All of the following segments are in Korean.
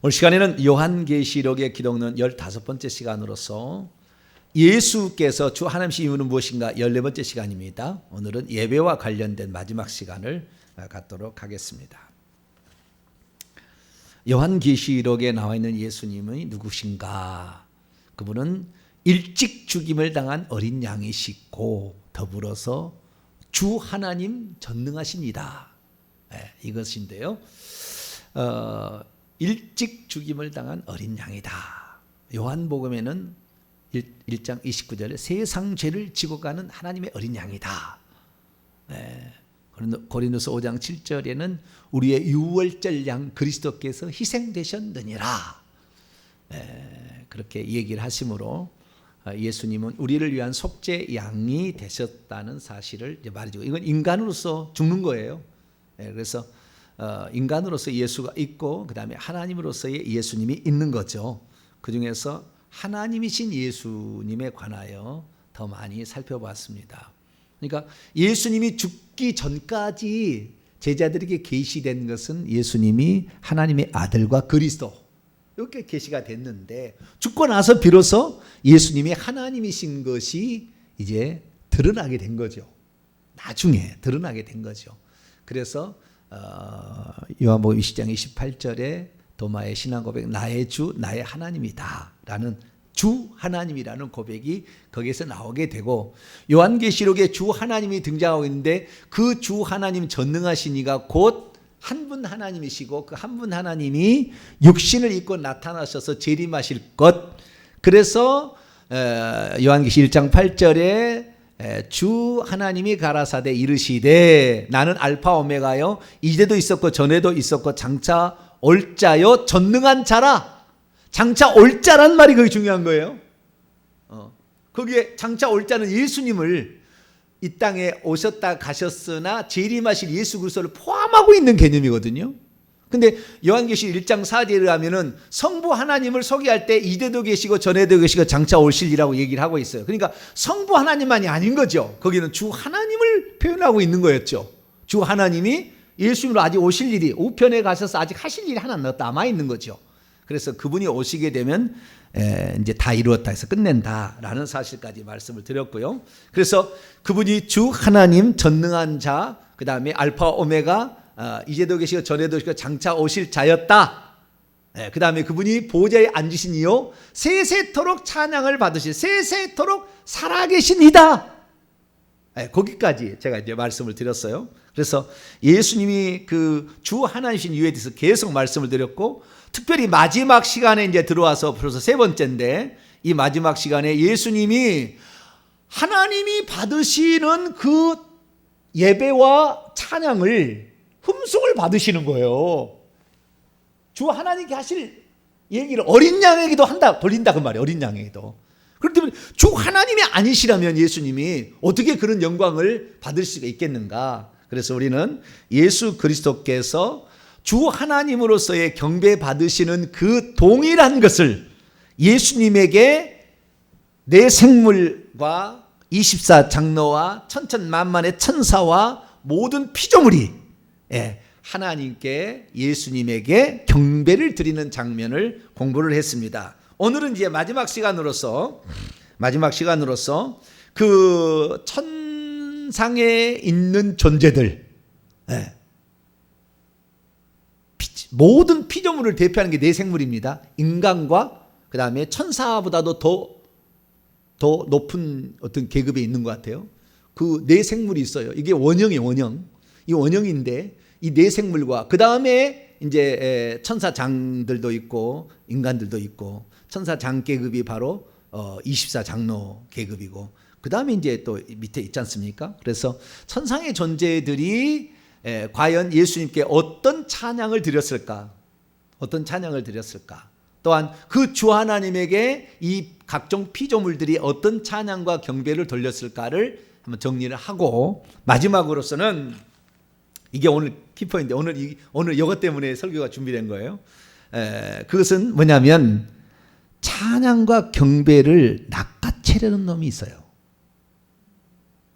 오늘 시간에는 요한계시록의 기독론 15번째 시간으로서 예수께서 주 하나님이신 이유는 무엇인가 14번째 시간입니다. 오늘은 예배와 관련된 마지막 시간을 갖도록 하겠습니다. 요한계시록에 나와 있는 예수님이 누구신가? 그분은 일찍 죽임을 당한 어린 양이시고 더불어서 주 하나님 전능하십니다. 이것인데요. 일찍 죽임을 당한 어린 양이다. 요한복음에는 1장 29절에 세상 죄를 지고 가는 하나님의 어린 양이다. 고린도서 5장 7절에는 우리의 유월절 양 그리스도께서 희생되셨느니라. 그렇게 얘기를 하심으로 예수님은 우리를 위한 속죄 양이 되셨다는 사실을 말해주고, 이건 인간으로서 죽는 거예요. 그래서 인간으로서 예수가 있고 그 다음에 하나님으로서의 예수님이 있는 거죠. 그 중에서 하나님이신 예수님에 관하여 더 많이 살펴봤습니다. 그러니까 예수님이 죽기 전까지 제자들에게 계시된 것은 예수님이 하나님의 아들과 그리스도 이렇게 계시가 됐는데, 죽고 나서 비로소 예수님이 하나님이신 것이 이제 드러나게 된 거죠. 나중에 드러나게 된 거죠. 그래서 요한복음 20장 28절에 도마의 신앙 고백, 나의 주 나의 하나님이다 라는 주 하나님이라는 고백이 거기에서 나오게 되고, 요한계시록에 주 하나님이 등장하고 있는데 그 주 하나님 전능하신 이가 곧 한 분 하나님이시고 그 한 분 하나님이 육신을 입고 나타나셔서 재림하실 것. 그래서 요한계시 1장 8절에 주 하나님이 가라사대 이르시되 나는 알파 오메가요 이제도 있었고 전에도 있었고 장차 올 자요 전능한 자라. 장차 올 자란 말이 거기 중요한 거예요. 거기에 장차 올 자는 예수님을 이 땅에 오셨다 가셨으나 재림하실 예수 그리스도를 포함하고 있는 개념이거든요. 근데 요한계시 1장 4절에 가면은 성부 하나님을 소개할 때 이제도 계시고 전에도 계시고 장차 오실이라고 얘기를 하고 있어요. 그러니까 성부 하나님만이 아닌 거죠. 거기는 주 하나님을 표현하고 있는 거였죠. 주 하나님이 예수님으로 아직 오실 일이 우편에 가셔서 아직 하실 일이 하나 남아 있는 거죠. 그래서 그분이 오시게 되면 이제 다 이루었다 해서 끝낸다라는 사실까지 말씀을 드렸고요. 그래서 그분이 주 하나님 전능한 자, 그 다음에 알파 오메가, 이제도 계시고 전에도 계시고 장차 오실 자였다. 그 다음에 그분이 보좌에 앉으신 이요 세세토록 찬양을 받으실 세세토록 살아계신 이다. 거기까지 제가 이제 말씀을 드렸어요. 그래서 예수님이 그 주 하나님이신 이유에 대해서 계속 말씀을 드렸고, 특별히 마지막 시간에 이제 들어와서 벌써 세 번째인데, 이 마지막 시간에 예수님이 하나님이 받으시는 그 예배와 찬양을 흠송을 받으시는 거예요. 주 하나님께 하실 얘기를 어린 양에게도 한다, 돌린다 그 말이에요. 어린 양에게도. 그렇기 때문에 주 하나님이 아니시라면 예수님이 어떻게 그런 영광을 받을 수가 있겠는가. 그래서 우리는 예수 그리스도께서 주 하나님으로서의 경배 받으시는 그 동일한 것을 예수님에게 내 생물과 24장로와 천천만만의 천사와 모든 피조물이 하나님께 예수님에게 경배를 드리는 장면을 공부를 했습니다. 오늘은 이제 마지막 시간으로서 그 천상에 있는 존재들, 모든 피조물을 대표하는 게 네 생물입니다. 인간과 그 다음에 천사보다도 더 높은 어떤 계급에 있는 것 같아요. 그 네 생물이 있어요. 이게 원형이에요, 원형. 이 원형인데 이 네 생물과 그 다음에 이제 천사장들도 있고 인간들도 있고, 천사장 계급이 바로 24장로 계급이고, 그 다음에 이제 또 밑에 있지 않습니까? 그래서 천상의 존재들이 과연 예수님께 어떤 찬양을 드렸을까? 어떤 찬양을 드렸을까? 또한 그 주 하나님에게 이 각종 피조물들이 어떤 찬양과 경배를 돌렸을까를 한번 정리를 하고, 마지막으로서는 이게 오늘 키포인데 오늘 이것 때문에 설교가 준비된 거예요. 그것은 뭐냐면 찬양과 경배를 낚아채려는 놈이 있어요.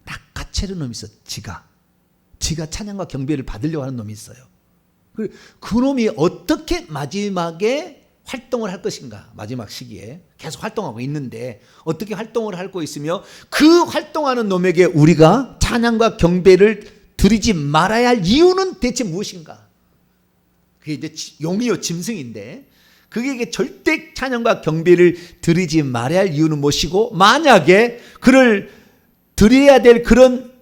낚아채려는 놈이 있어. 지가 찬양과 경배를 받으려고 하는 놈이 있어요. 그놈이 어떻게 마지막에 활동을 할 것인가. 마지막 시기에 계속 활동하고 있는데 어떻게 활동을 하고 있으며 그 활동하는 놈에게 우리가 찬양과 경배를 드리지 말아야 할 이유는 대체 무엇인가. 그게 이제 용이요 짐승인데 그에게 절대 찬양과 경배를 드리지 말아야 할 이유는 무엇이고 만약에 그를 드려야 될 그런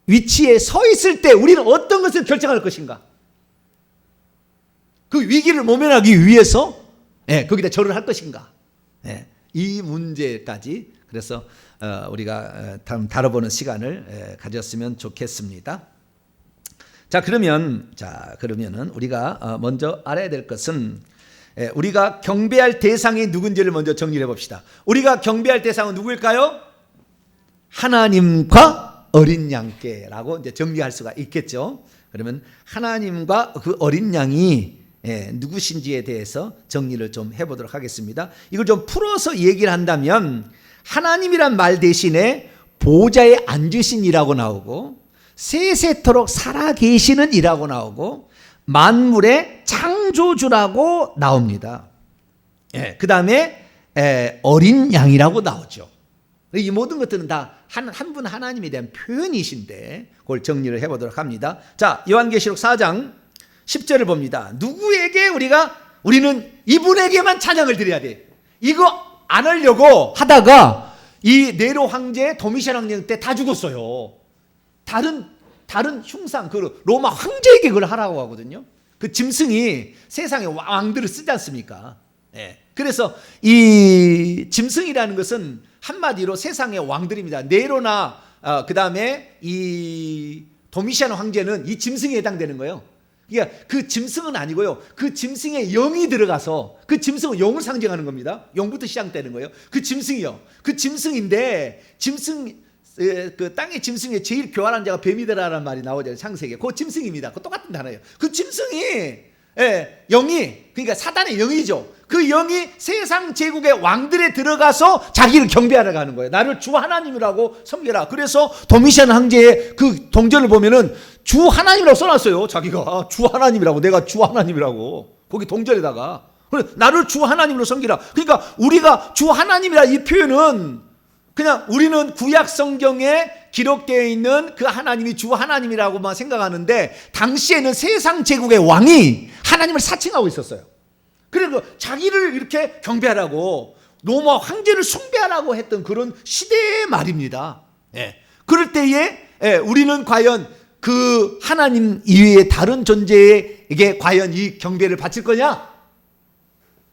위치에 서 있을 때 우리는 어떤 것을 결정할 것인가. 그 위기를 모면하기 위해서 거기다 절을 할 것인가. 이 문제까지 그래서 우리가 다뤄보는 시간을 가졌으면 좋겠습니다. 자 그러면은 우리가 먼저 알아야 될 것은 우리가 경배할 대상이 누군지를 먼저 정리해 봅시다. 우리가 경배할 대상은 누구일까요? 하나님과 어린 양께라고 이제 정리할 수가 있겠죠. 그러면 하나님과 그 어린 양이 누구신지에 대해서 정리를 좀 해보도록 하겠습니다. 이걸 좀 풀어서 얘기를 한다면 하나님이란 말 대신에 보좌에 앉으신 이라고 나오고 세세토록 살아계시는 이라고 나오고 만물의 창조주라고 나옵니다. 그 다음에 어린 양이라고 나오죠. 이 모든 것들은 다 한 분 하나님에 대한 표현이신데 그걸 정리를 해보도록 합니다. 자, 요한계시록 4장 10절을 봅니다. 누구에게 우리는 이분에게만 찬양을 드려야 돼. 이거 안 하려고 하다가 이 네로 황제 도미시안 황제 때 다 죽었어요. 다른 흉상 그 로마 황제에게 그걸 하라고 하거든요. 그 짐승이 세상에 왕들을 쓰지 않습니까? 그래서 이 짐승이라는 것은 한마디로 세상의 왕들입니다. 네로나 그 다음에 이 도미시안 황제는 이 짐승에 해당되는 거예요. 그러니까 그 짐승은 아니고요. 그 짐승에 영이 들어가서 그 짐승은 영을 상징하는 겁니다. 영부터 시작되는 거예요. 그 짐승이요. 그 짐승인데 그 땅의 짐승에 제일 교활한 자가 뱀이더라라는 말이 나오잖아요. 창세기에. 그 짐승입니다. 그 똑같은 단어예요. 그 짐승이 영이 그러니까 사단의 영이죠. 그 영이 세상 제국의 왕들에 들어가서 자기를 경배하러 가는 거예요. 나를 주 하나님이라고 섬겨라. 그래서 도미시안 황제의 그 동전을 보면은 주 하나님이라고 써놨어요. 자기가 주 하나님이라고, 내가 주 하나님이라고 거기 동전에다가 나를 주 하나님으로 섬기라. 그러니까 우리가 주 하나님이라 이 표현은 그냥 우리는 구약 성경에 기록되어 있는 그 하나님이 주 하나님이라고만 생각하는데 당시에는 세상 제국의 왕이 하나님을 사칭하고 있었어요. 그리고 자기를 이렇게 경배하라고 로마 황제를 숭배하라고 했던 그런 시대의 말입니다. 그럴 때에 우리는 과연 그 하나님 이외의 다른 존재에게 과연 이 경배를 바칠 거냐?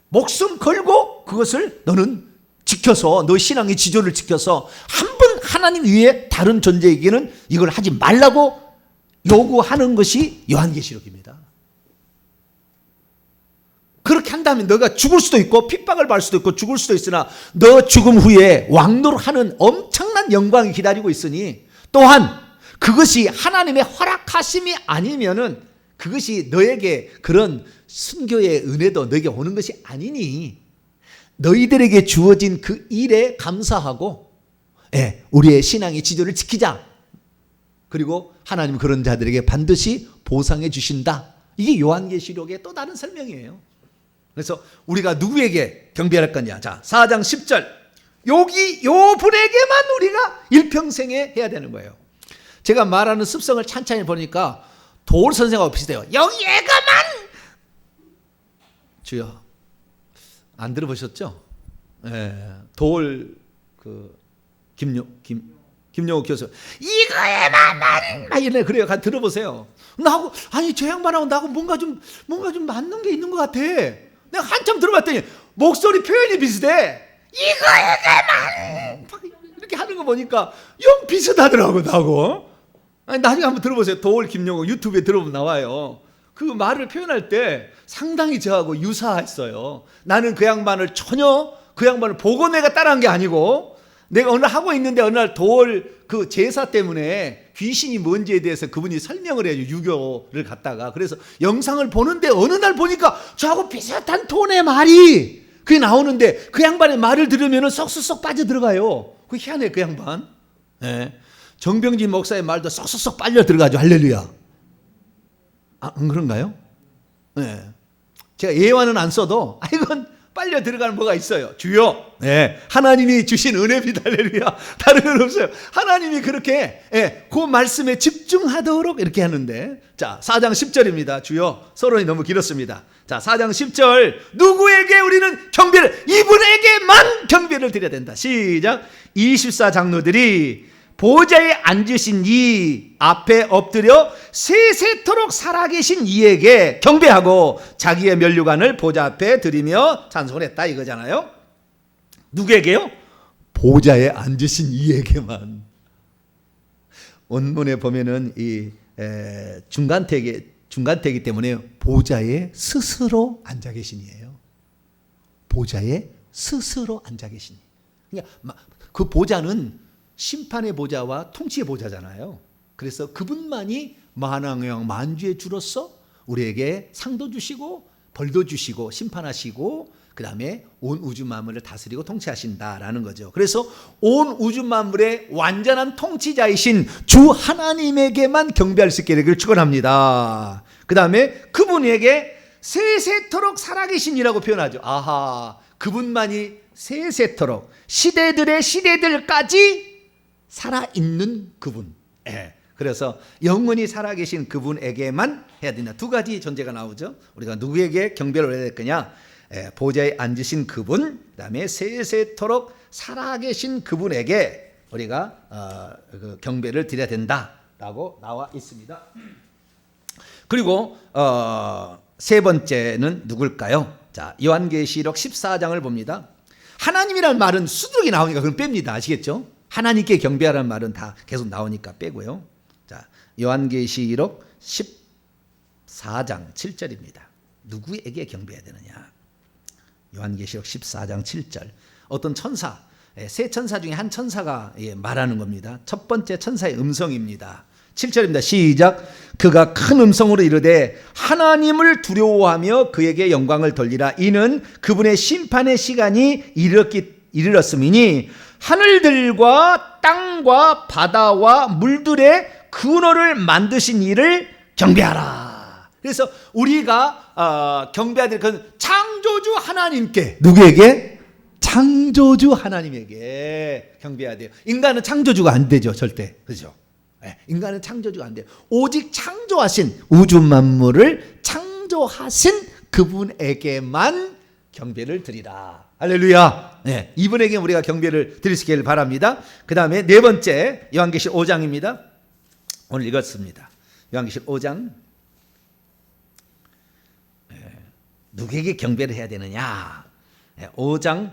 목숨 걸고 그것을 너는 지켜서 너 신앙의 지조를 지켜서 한 번 하나님 위에 다른 존재에게는 이걸 하지 말라고 요구하는 것이 요한계시록입니다. 그렇게 한다면 너가 죽을 수도 있고 핍박을 받을 수도 있고 죽을 수도 있으나 너 죽음 후에 왕노릇하는 엄청난 영광이 기다리고 있으니 또한 그것이 하나님의 허락하심이 아니면은 그것이 너에게 그런 순교의 은혜도 너에게 오는 것이 아니니 너희들에게 주어진 그 일에 감사하고 우리의 신앙의 지조를 지키자. 그리고 하나님 그런 자들에게 반드시 보상해 주신다. 이게 요한계시록의 또 다른 설명이에요. 그래서 우리가 누구에게 경배할 거냐. 자, 4장 10절. 여기 요 분에게만 우리가 일평생에 해야 되는 거예요. 제가 말하는 습성을 찬찬히 보니까 도올 선생하고 비슷해요. 여기에가만 주여. 안 들어보셨죠? 도올 김용욱 교수 이거에만 막 그래요. 가 들어보세요. 나하고 아니 저 양반하고 나하고 뭔가 좀 맞는 게 있는 것 같아. 내가 한참 들어봤더니 목소리 표현이 비슷해. 이거에만 이렇게 하는 거 보니까 영 비슷하더라고 나하고. 아니 나중에 한번 들어보세요. 도올 김용욱 유튜브에 들어보면 나와요. 그 말을 표현할 때 상당히 저하고 유사했어요. 나는 그 양반을 전혀 그 양반을 보고 내가 따라한 게 아니고 내가 어느 날 하고 있는데 어느 날 도올 그 제사 때문에 귀신이 뭔지에 대해서 그분이 설명을 해요. 유교를 갖다가. 그래서 영상을 보는데 어느 날 보니까 저하고 비슷한 톤의 말이 그게 나오는데 그 양반의 말을 들으면 쏙쏙쏙 빠져들어가요. 그 희한해 그 양반. 정병진 목사의 말도 쏙쏙쏙 빨려 들어가죠. 할렐루야. 안 그런가요? 네. 제가 예화는 안 써도 이건 빨려 들어가는 뭐가 있어요. 주여, 네, 하나님이 주신 은혜입니다. 할렐루야. 다른 건 없어요. 하나님이 그렇게 그 말씀에 집중하도록 이렇게 하는데, 자 4장 10절입니다. 주여, 서론이 너무 길었습니다. 자 4장 10절, 누구에게 우리는 경배를, 이분에게만 경배를 드려야 된다. 시작. 24장로들이 보좌에 앉으신 이 앞에 엎드려 세세토록 살아계신 이에게 경배하고 자기의 면류관을 보좌 앞에 드리며 찬송을 했다 이거잖아요. 누구에게요? 보좌에 앉으신 이에게만. 원문에 보면은 이 중간태이기 때문에 보좌에 스스로 앉아 계신 이에요. 보좌에 스스로 앉아 계신 이. 그러니까 그 보좌는 심판의 보좌와 통치의 보좌잖아요. 그래서 그분만이 만왕의 만주의 주로서 우리에게 상도 주시고 벌도 주시고 심판하시고 그 다음에 온 우주 만물을 다스리고 통치하신다라는 거죠. 그래서 온 우주 만물의 완전한 통치자이신 주 하나님에게만 경배할 수 있게 되기를 축원합니다. 그 다음에 그분에게 세세토록 살아계신 이라고 표현하죠. 아하, 그분만이 세세토록 시대들의 시대들까지 살아있는 그분. 그래서 영원히 살아계신 그분에게만 해야 된다. 두 가지 존재가 나오죠. 우리가 누구에게 경배를 해야 될 거냐? 보좌에 앉으신 그분, 그 다음에 세세토록 살아계신 그분에게 우리가 경배를 드려야 된다라고 나와 있습니다. 그리고 세 번째는 누굴까요? 자, 요한계시록 14장을 봅니다. 하나님이라는 말은 수두룩이 나오니까 그럼 뺍니다. 아시겠죠? 하나님께 경배하라는 말은 다 계속 나오니까 빼고요. 자, 요한계시록 14장 7절입니다. 누구에게 경배해야 되느냐? 요한계시록 14장 7절. 어떤 천사, 세 천사 중에 한 천사가 말하는 겁니다. 첫 번째 천사의 음성입니다. 7절입니다. 시작. 그가 큰 음성으로 이르되 하나님을 두려워하며 그에게 영광을 돌리라. 이는 그분의 심판의 시간이 이르렀음이니 하늘들과 땅과 바다와 물들의 근원을 만드신 이를 경배하라. 그래서 우리가 경배해야 될 것은 창조주 하나님께. 누구에게? 창조주 하나님에게 경배해야 돼요. 인간은 창조주가 안 되죠. 절대. 그렇죠? 인간은 창조주가 안 돼요. 오직 창조하신 우주 만물을 창조하신 그분에게만 경배를 드리라. 할렐루야. 네, 이분에게 우리가 경배를 드릴 수 있기를 바랍니다. 그 다음에 네 번째 요한계시록 5장입니다. 오늘 읽었습니다. 요한계시록 5장. 누구에게 경배를 해야 되느냐? 5장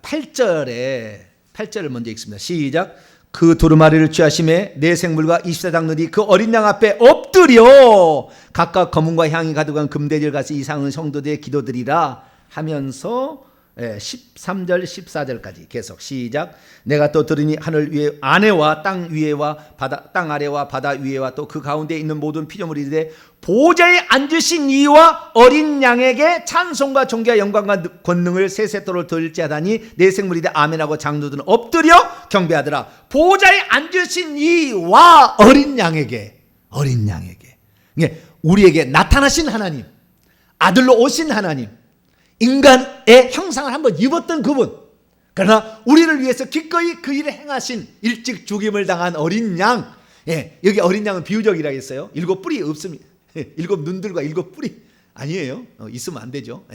8절을 먼저 읽습니다. 시작. 그 두루마리를 취하심에 네 생물과 24장로들이 그 어린 양 앞에 엎드려 각각 검은과 향이 가득한 금대절 같이 이상한 성도들의 기도드리라 하면서 13절 14절까지 계속 시작. 내가 또 들으니 하늘 위에 안에와 땅 위에와 바다 땅 아래와 바다 위에와 또 그 가운데 있는 모든 피조물이 이르되 보좌에 앉으신 이와 어린 양에게 찬송과 존귀와 영광과 권능을 세세토록 돌릴지하다니 네 생물이 아멘하고 장로들은 엎드려 경배하더라. 보좌에 앉으신 이와 어린 양에게 우리에게 나타나신 하나님, 아들로 오신 하나님, 인간의 형상을 한번 입었던 그분, 그러나 우리를 위해서 기꺼이 그 일을 행하신 일찍 죽임을 당한 어린 양. 여기 어린 양은 비유적이라 했어요. 7뿔이 없습니다. 7눈들과 7뿔이 아니에요. 있으면 안 되죠.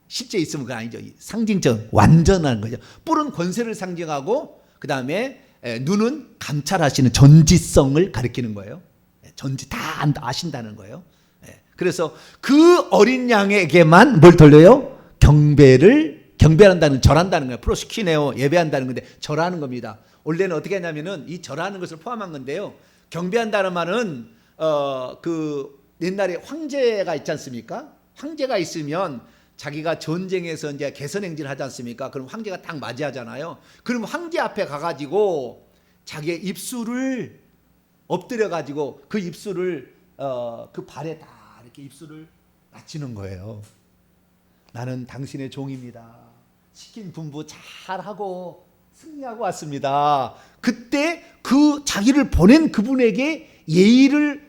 실제 있으면 그건 아니죠. 상징적 완전한 거죠. 뿔은 권세를 상징하고 그 다음에 눈은 감찰하시는 전지성을 가리키는 거예요. 전지 다 아신다는 거예요. 그래서 그 어린 양에게만 뭘 돌려요? 경배한다는, 절한다는 거예요. 프로스키네오, 예배한다는 건데 절하는 겁니다. 원래는 어떻게 하냐면은 이 절하는 것을 포함한 건데요. 경배한다는 말은 그 옛날에 황제가 있지 않습니까? 황제가 있으면 자기가 전쟁에서 이제 개선행진을 하지 않습니까? 그럼 황제가 딱 맞이하잖아요. 그럼 황제 앞에 가가지고 자기의 입술을 엎드려 가지고 그 입술을 그 발에 다 이렇게 입술을 맞추는 거예요. 나는 당신의 종입니다. 시킨 분부 잘하고 승리하고 왔습니다. 그때 그 자기를 보낸 그분에게 예의를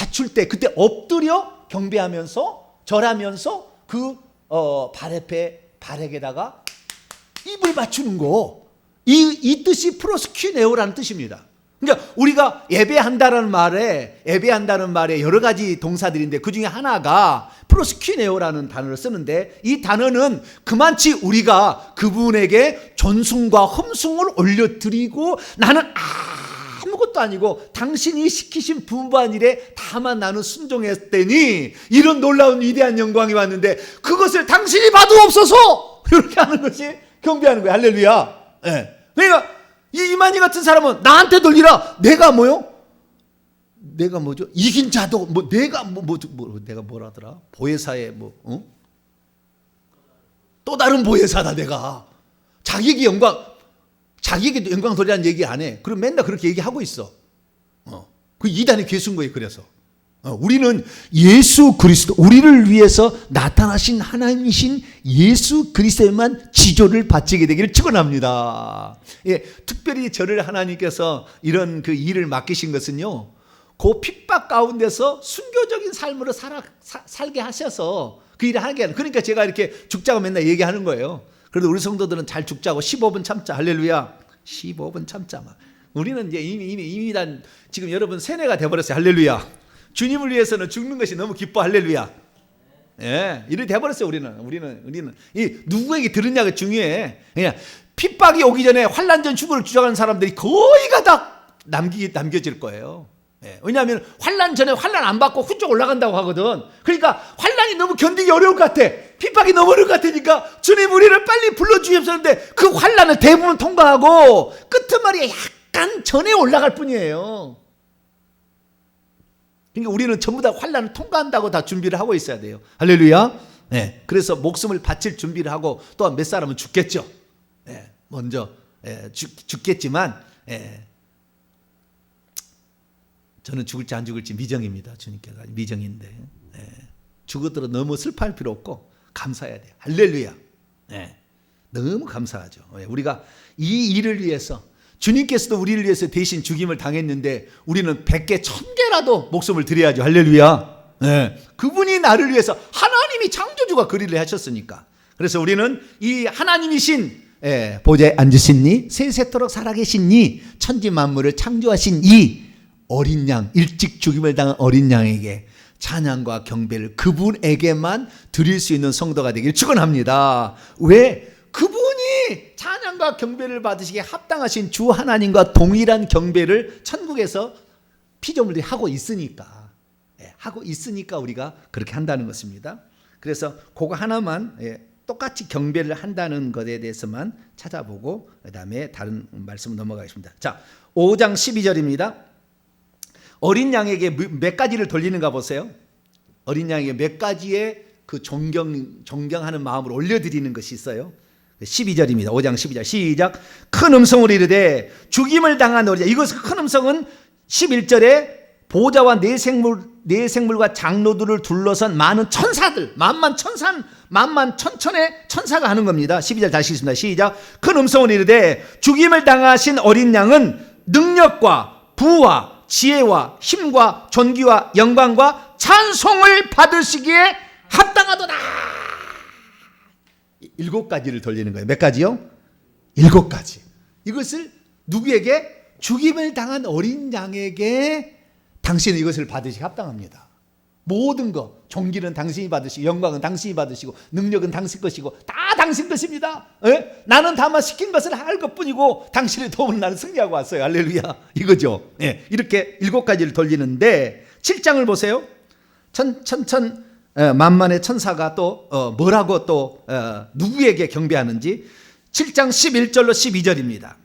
갖출 때 그때 엎드려 경배하면서 절하면서 그 발에페 발에게다가 입을 맞추는 거. 이 뜻이 프로스퀴네오라는 뜻입니다. 그러니까 우리가 예배한다는 말에 여러 가지 동사들인데 그 중에 하나가 프로스퀴네오라는 단어를 쓰는데 이 단어는 그만치 우리가 그분에게 전숭과 흠숭을 올려드리고 나는 아무것도 아니고 당신이 시키신 분부한 일에 다만 나는 순종했더니 이런 놀라운 위대한 영광이 왔는데 그것을 당신이 받으옵소서 이렇게 하는 것이 경배하는 거예요. 할렐루야. 네. 그러니까 이만희 같은 사람은 나한테 돌리라. 내가 뭐요? 내가 뭐죠? 이긴 자도 내가 내가 뭐라더라? 보혜사의 또 다른 보혜사다 내가. 자기에게 영광 돌리라는 얘기 안 해. 그럼 맨날 그렇게 얘기하고 있어. 그 이단의 괴수인 거예요. 그래서 우리는 예수 그리스도, 우리를 위해서 나타나신 하나님이신 예수 그리스도에만 지조를 바치게 되기를 축원합니다. 예, 특별히 저를 하나님께서 이런 그 일을 맡기신 것은요, 그 핍박 가운데서 순교적인 삶으로 살게 하셔서 그 일을 하게 하는. 그러니까 제가 이렇게 죽자고 맨날 얘기하는 거예요. 그래도 우리 성도들은 잘 죽자고 15분 참자. 할렐루야. 15분 참자. 우리는 이제 이미 지금 여러분 세뇌가 돼버렸어요. 할렐루야. 주님을 위해서는 죽는 것이 너무 기뻐. 할렐루야. 예, 이렇게 돼버렸어요. 우리는 이 누구에게 들으냐가 중요해. 그냥 핍박이 오기 전에 환난전 죽음을 주장하는 사람들이 거의가 다 남겨질 거예요. 예, 왜냐하면 환난 전에 환난 안 받고 훌쩍 올라간다고 하거든. 그러니까 환난이 너무 견디기 어려울 것 같아. 핍박이 너무 어려울 것 같으니까 주님 우리를 빨리 불러주십시오는데 그 환난을 대부분 통과하고 끄트머리에 약간 전에 올라갈 뿐이에요. 그러니까 우리는 전부 다 환난을 통과한다고 다 준비를 하고 있어야 돼요. 할렐루야. 네, 그래서 목숨을 바칠 준비를 하고 또한 몇 사람은 죽겠죠. 네, 먼저 죽겠지만 저는 죽을지 안 죽을지 미정입니다. 주님께서 미정인데 죽어도 너무 슬퍼할 필요 없고 감사해야 돼요. 할렐루야. 너무 감사하죠. 우리가 이 일을 위해서 주님께서도 우리를 위해서 대신 죽임을 당했는데 우리는 100개 1000개라도 목숨을 드려야죠. 할렐루야. 그분이 나를 위해서, 하나님이 창조주가 그 일을 하셨으니까. 그래서 우리는 이 하나님이신 보좌에 앉으신 이 세세토록 살아계신 이 천지 만물을 창조하신 이 어린 양, 일찍 죽임을 당한 어린 양에게 찬양과 경배를 그분에게만 드릴 수 있는 성도가 되기를 축원합니다. 왜? 그분이 찬양과 경배를 받으시기에 합당하신 주 하나님과 동일한 경배를 천국에서 피조물들이 하고 있으니까 우리가 그렇게 한다는 것입니다. 그래서 그거 하나만 똑같이 경배를 한다는 것에 대해서만 찾아보고 그 다음에 다른 말씀 넘어가겠습니다. 자, 5장 12절입니다. 어린 양에게 몇 가지를 돌리는가 보세요. 어린 양에게 몇 가지의 그 존경하는 마음을 올려드리는 것이 있어요. 12절입니다. 5장 12절 시작. 큰 음성으로 이르되 죽임을 당한 어린 양. 이것은 큰 음성은 11절에 보좌와 네 생물과 장로들을 둘러선 많은 천사들, 만만 천천의 천사가 하는 겁니다. 12절 다시 읽습니다. 시작. 큰 음성으로 이르되 죽임을 당하신 어린 양은 능력과 부와 지혜와 힘과 존귀와 영광과 찬송을 받으시기에 합당하도다. 7가지를 돌리는 거예요. 몇 가지요? 7가지. 이것을 누구에게? 죽임을 당한 어린 양에게 당신은 이것을 받으시기 합당합니다. 모든 것, 존귀는 당신이 받으시고 영광은 당신이 받으시고 능력은 당신 것이고 다 당신 것입니다. 나는 다만 시킨 것을 할 것뿐이고 당신의 도움으로 나는 승리하고 왔어요. 할렐루야. 이거죠. 이렇게 7가지를 돌리는데 7장을 보세요. 만만의 천사가 또 뭐라고 또 누구에게 경배하는지 7장 11절로 12절입니다.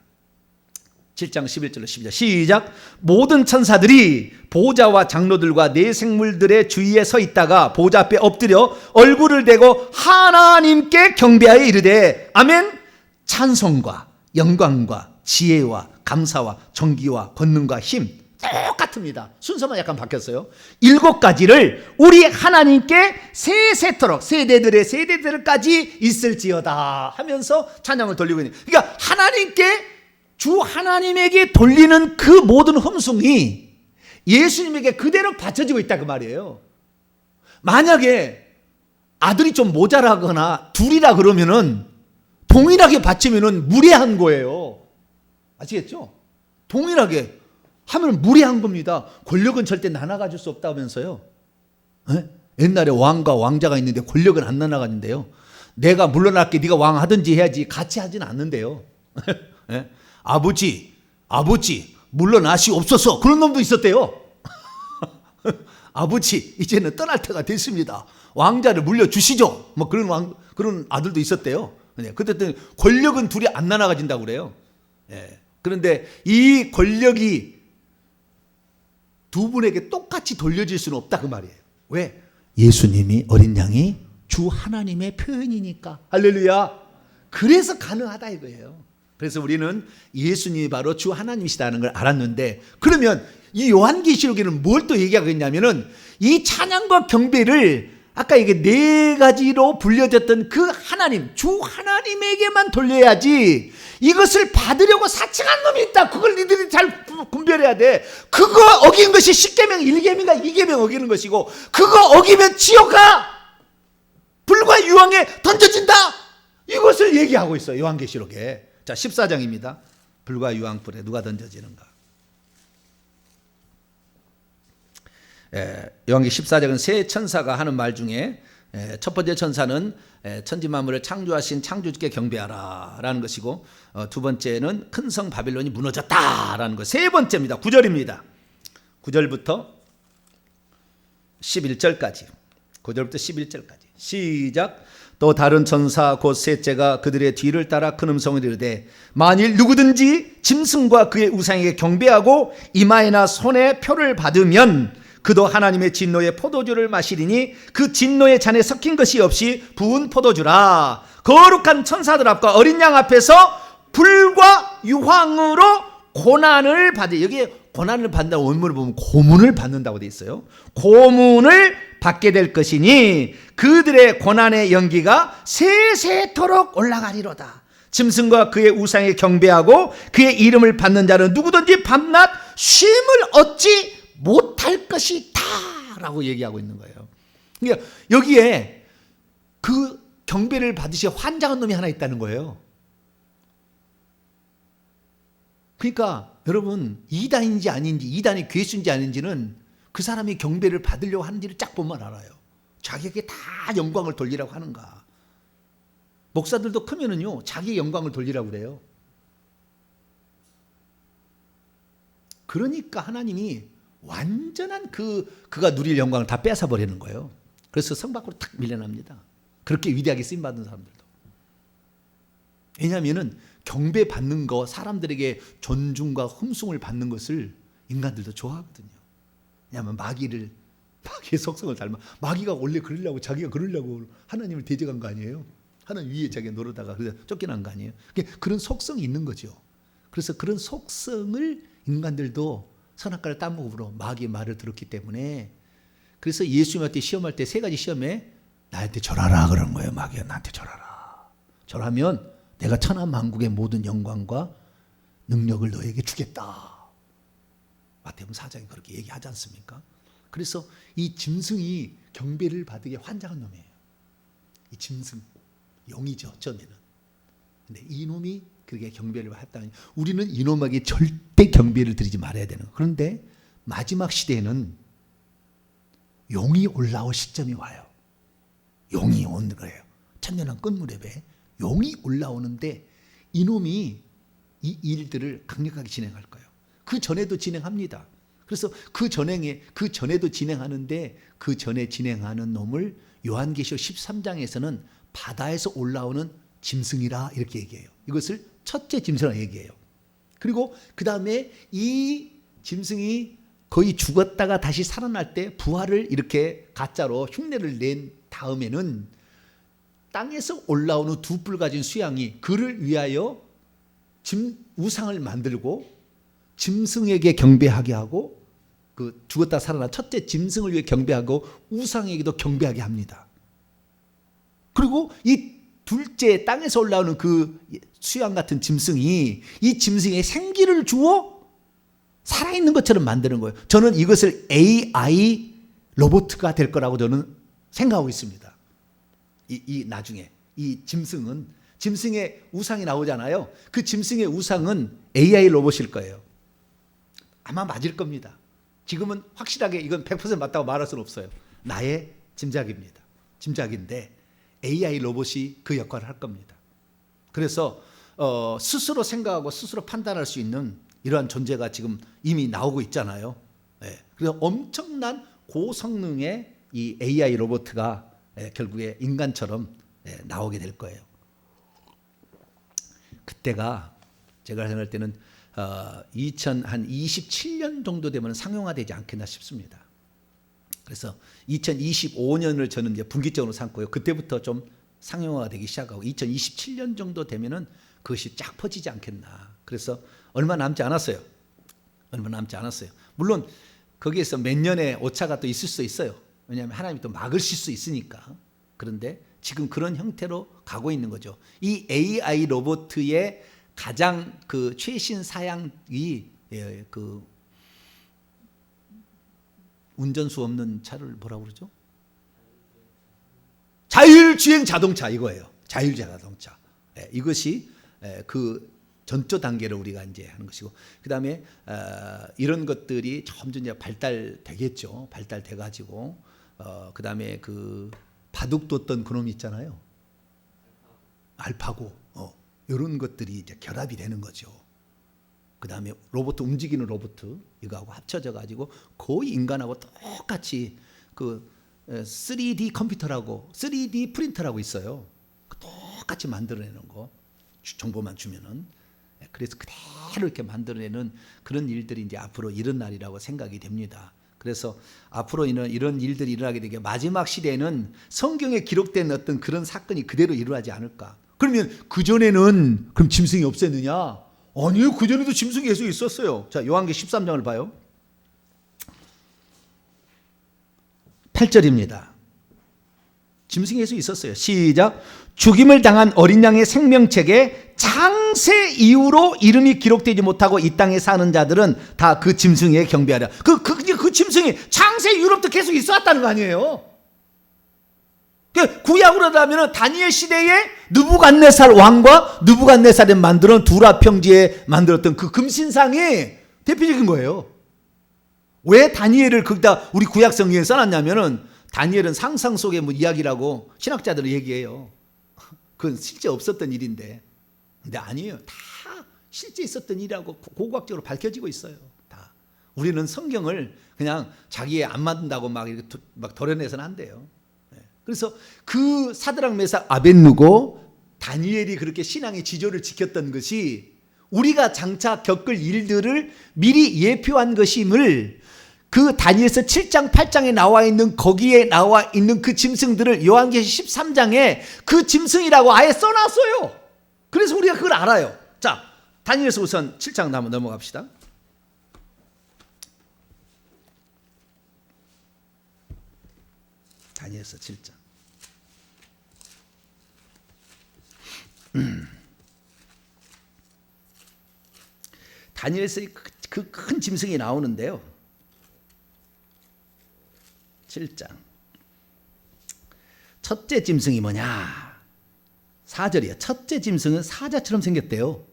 7장 11절로 12절 시작. 모든 천사들이 보좌와 장로들과 네 생물들의 주위에 서 있다가 보좌 앞에 엎드려 얼굴을 대고 하나님께 경배하여 이르되 아멘. 찬송과 영광과 지혜와 감사와 존귀와 권능과 힘 똑같습니다. 순서만 약간 바뀌었어요. 7가지를 우리 하나님께 세세토록 세대들까지 있을지어다 하면서 찬양을 돌리고 있는. 그러니까 하나님께 주 하나님에게 돌리는 그 모든 흠숭이 예수님에게 그대로 바쳐지고 있다 그 말이에요. 만약에 아들이 좀 모자라거나 둘이라 그러면은 동일하게 바치면은 무례한 거예요. 아시겠죠? 동일하게 하면 무례한 겁니다. 권력은 절대 나눠 가질 수 없다면서요. 에? 옛날에 왕과 왕자가 있는데 권력은 안 나눠 가진대요. 내가 물러날게 네가 왕 하든지 해야지 같이 하지는 않는데요. 에? 아버지 물러나시옵소서 그런 놈도 있었대요. 아버지 이제는 떠날 때가 됐습니다. 왕자를 물려주시죠. 뭐 그런 아들도 있었대요. 그때 권력은 둘이 안 나눠 가진다고 그래요. 예. 그런데 이 권력이 두 분에게 똑같이 돌려질 수는 없다 그 말이에요. 왜? 예수님이 어린 양이 주 하나님의 표현이니까. 할렐루야. 그래서 가능하다 이거예요. 그래서 우리는 예수님이 바로 주 하나님이시다는 걸 알았는데, 그러면 이 요한계시록에는 뭘 또 얘기하고 있냐면은 이 찬양과 경배를 아까 이게 네 가지로 불려졌던 그 하나님, 주 하나님에게만 돌려야지, 이것을 받으려고 사칭한 놈이 있다. 그걸 니들이 잘 분별해야 돼. 그거 어긴 것이 10계명 1계명인가 2계명 어기는 것이고, 그거 어기면 지옥 가! 불과 유황에 던져진다! 이것을 얘기하고 있어요. 요한계시록에. 자, 14장입니다. 불과 유황불에 누가 던져지는가. 요한계시록 14장은 세 천사가 하는 말 중에 첫 번째 천사는 천지 만물을 창조하신 창조주께 경배하라 라는 것이고, 두 번째는 큰 성 바빌론이 무너졌다 라는 것. 세 번째입니다. 9절입니다. 9절부터 11절까지. 9절부터 11절까지. 시작. 또 다른 천사 곧 셋째가 그들의 뒤를 따라 큰 음성을 이르되, 만일 누구든지 짐승과 그의 우상에게 경배하고 이마에나 손에 표를 받으면 그도 하나님의 진노의 포도주를 마시리니 그 진노의 잔에 섞인 것이 없이 부은 포도주라. 거룩한 천사들 앞과 어린 양 앞에서 불과 유황으로 고난을 받으. 여기에 고난을 받는다고 원문을 보면 고문을 받는다고 돼 있어요. 고문을 받게 될 것이니 그들의 고난의 연기가 세세토록 올라가리로다. 짐승과 그의 우상에 경배하고 그의 이름을 받는 자는 누구든지 밤낮 쉼을 얻지 못할 것이다 라고 얘기하고 있는 거예요. 그러니까 여기에 그 경배를 받으시 환장한 놈이 하나 있다는 거예요. 그러니까 여러분, 이단인지 아닌지, 이단이 괴수인지 아닌지는 그 사람이 경배를 받으려고 하는지를 쫙 보면 알아요. 자기에게 다 영광을 돌리라고 하는가. 목사들도 크면은요 자기 영광을 돌리라고 그래요. 그러니까 하나님이 완전한 그가 누릴 영광을 다 뺏어 버리는 거예요. 그래서 성 밖으로 탁 밀려납니다. 그렇게 위대하게 쓰임 받은 사람들도. 왜냐하면은 경배 받는 거, 사람들에게 존중과 흠숭을 받는 것을 인간들도 좋아하거든요. 왜냐하면 마귀의 속성을 닮아. 마귀가 원래 그러려고, 자기가 그러려고 하나님을 대적한 거 아니에요? 하나님 위에 자기가 노르다가 쫓겨난 거 아니에요? 그런 속성이 있는 거죠. 그래서 그런 속성을 인간들도 선악과를 따먹으로 마귀의 말을 들었기 때문에, 그래서 예수님한테 시험할 때 세 가지 시험에 나한테 절하라 그러는 거예요. 마귀가 나한테 절하라. 절하면 내가 천하만국의 모든 영광과 능력을 너에게 주겠다. 마태복음 4장에 그렇게 얘기하지 않습니까? 그래서 이 짐승이 경배를 받게 환장한 놈이에요. 이 짐승, 영이죠 처음에는. 근데 이 놈이 그렇게 경배를 했다니, 우리는 이놈에게 절대 경배를 드리지 말아야 되는 거예요. 그런데 마지막 시대에는 용이 올라올 시점이 와요. 용이 오는 거예요. 천년왕 끝무렵에 용이 올라오는데 이놈이 이 일들을 강력하게 진행할 거예요. 그 전에도 진행합니다. 그래서 그 전에도 진행하는데, 그 전에 진행하는 놈을 요한계시록 13장에서는 바다에서 올라오는 짐승이라 이렇게 얘기해요. 이것을 첫째 짐승이라고 얘기해요. 그리고 그 다음에 이 짐승이 거의 죽었다가 다시 살아날 때 부활을 이렇게 가짜로 흉내를 낸 다음에는 땅에서 올라오는 두 뿔 가진 수양이 그를 위하여 우상을 만들고 짐승에게 경배하게 하고, 그 죽었다 살아난 첫째 짐승을 위해 경배하고 우상에게도 경배하게 합니다. 그리고 이 둘째 땅에서 올라오는 그 수양 같은 짐승이 이 짐승에 생기를 주어 살아있는 것처럼 만드는 거예요. 저는 이것을 AI 로봇가 될 거라고 저는 생각하고 있습니다. 나중에 이 짐승의 우상이 나오잖아요. 그 짐승의 우상은 AI 로봇일 거예요. 아마 맞을 겁니다. 지금은 확실하게 이건 100% 맞다고 말할 수는 없어요. 나의 짐작입니다. 짐작인데 AI 로봇이 그 역할을 할 겁니다. 그래서 스스로 생각하고 스스로 판단할 수 있는 이러한 존재가 지금 이미 나오고 있잖아요. 그래서 엄청난 고성능의 이 AI 로봇가 결국에 인간처럼 나오게 될 거예요. 그때가 제가 생각할 때는 2027년 정도 되면 상용화되지 않겠나 싶습니다. 그래서 2025년을 저는 이제 분기점으로 삼고요. 그때부터 좀 상용화가 되기 시작하고 2027년 정도 되면은 그것이 쫙 퍼지지 않겠나. 그래서 얼마 남지 않았어요. 얼마 남지 않았어요. 물론 거기에서 몇 년의 오차가 또 있을 수 있어요. 왜냐하면 하나님이 또 막으실 수 있으니까. 그런데 지금 그런 형태로 가고 있는 거죠. 이 AI 로봇의 가장 그 최신 사양이 그 운전수 없는 차를 뭐라고 그러죠? 자율주행 자동차 이거예요. 자율주행 자동차. 이것이 그 전조 단계를 우리가 이제 하는 것이고, 그 다음에 이런 것들이 점점 이제 발달되겠죠. 발달돼가지고 그 다음에 그 바둑 뒀던 그놈이 있잖아요. 알파고 이런 것들이 이제 결합이 되는 거죠. 그 다음에 로봇 움직이는 로봇 이거하고 합쳐져 가지고 거의 인간하고 똑같이 그 3D 컴퓨터라고 3D 프린터라고 있어요. 똑같이 만들어내는 거 정보만 주면은. 그래서 그대로 이렇게 만들어내는 그런 일들이 이제 앞으로 일어나리라고 생각이 됩니다. 그래서 앞으로 이런 일들이 일어나게 되게 마지막 시대에는 성경에 기록된 어떤 그런 사건이 그대로 일어나지 않을까. 그러면 그전에는 그럼 짐승이 없었느냐? 아니요. 그전에도 짐승이 계속 있었어요. 자, 요한계 13장을 봐요. 8절입니다. 짐승이 계속 있었어요. 시작. 죽임을 당한 어린 양의 생명책에 창세 이후로 이름이 기록되지 못하고 이 땅에 사는 자들은 다 그 짐승에 경배하랴. 그 짐승이 창세 이후로부터 계속 있어왔다는 거 아니에요. 구약으로 하면 다니엘 시대에 느부갓네살 왕과 느부갓네살이 만들어 두라 평지에 만들었던 그 금신상이 대표적인 거예요. 왜 다니엘을 거기다 우리 구약 성경에 써놨냐면은 다니엘은 상상 속의 뭐 이야기라고 신학자들은 얘기해요. 그건 실제 없었던 일인데, 근데 아니에요. 다 실제 있었던 일이라고 고고학적으로 밝혀지고 있어요. 다. 우리는 성경을 그냥 자기에 안 맞는다고 막 이렇게 막 도려내서는 안 돼요. 그래서 그 사드락 메삭 아벳느고 다니엘이 그렇게 신앙의 지조를 지켰던 것이 우리가 장차 겪을 일들을 미리 예표한 것임을 그 다니엘서 7장 8장에 나와 있는 거기에 나와 있는 그 짐승들을 요한계시 13장에 그 짐승이라고 아예 써놨어요. 그래서 우리가 그걸 알아요. 자, 다니엘서 우선 7장 한번 넘어갑시다. 다니엘서 7장. 다니엘서 그 큰 짐승이 나오는데요. 7장. 첫째 짐승이 뭐냐? 4절이에요. 첫째 짐승은 사자처럼 생겼대요.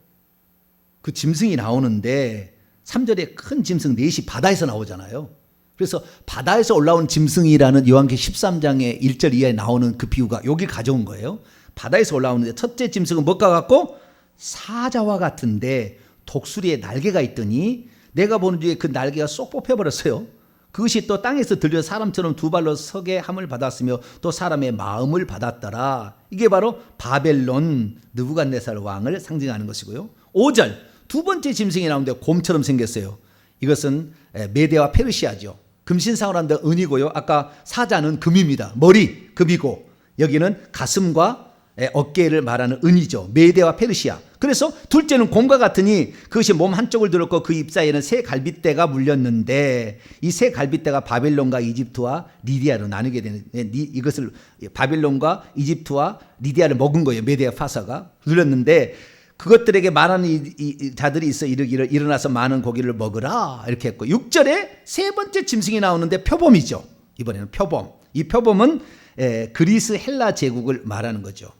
그 짐승이 나오는데 3절에 큰 짐승 넷이 바다에서 나오잖아요. 그래서 바다에서 올라온 짐승이라는 요한계시 13장의 1절 이하에 나오는 그 비유가 여기 가져온 거예요. 바다에서 올라오는데 첫째 짐승은 뭐가 같고? 사자와 같은데 독수리에 날개가 있더니 내가 보는 중에 그 날개가 쏙 뽑혀버렸어요. 그것이 또 땅에서 들려 사람처럼 두 발로 서게 함을 받았으며 또 사람의 마음을 받았더라. 이게 바로 바벨론 느부갓네살 왕을 상징하는 것이고요. 5절 두 번째 짐승이 나오는데 곰처럼 생겼어요. 이것은 메대와 페르시아죠. 금신상을 한다 은이고요. 아까 사자는 금입니다. 머리 금이고 여기는 가슴과 어깨를 말하는 은이죠. 메대와 페르시아. 그래서 둘째는 곰과 같으니 그것이 몸 한쪽을 들었고 그 입사에는 새 갈빗대가 물렸는데 이 새 갈빗대가 바벨론과 이집트와 리디아로 나누게 되는, 이것을 바벨론과 이집트와 리디아를 먹은 거예요. 메대와 파사가 물렸는데 그것들에게 말하는 이 자들이 있어 이르기를 일어나서 많은 고기를 먹으라 이렇게 했고 6절에 세 번째 짐승이 나오는데 표범이죠. 이번에는 표범. 이 표범은 그리스 헬라 제국을 말하는 거죠.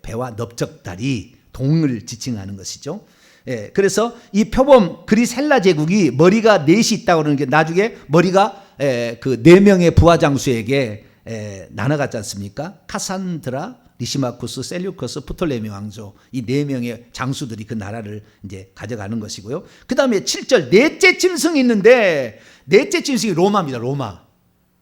배와 넓적다리 동을 지칭하는 것이죠. 그래서 이 표범 그리스 헬라 제국이 머리가 넷이 있다고 그러는 게 나중에 머리가 그 네 명의 부하 장수에게 나눠갔지 않습니까? 카산드라, 리시마쿠스, 셀류커스, 프톨레미 왕조 이 네 명의 장수들이 그 나라를 이제 가져가는 것이고요. 그 다음에 7절 넷째 짐승이 있는데 넷째 짐승이 로마입니다. 로마.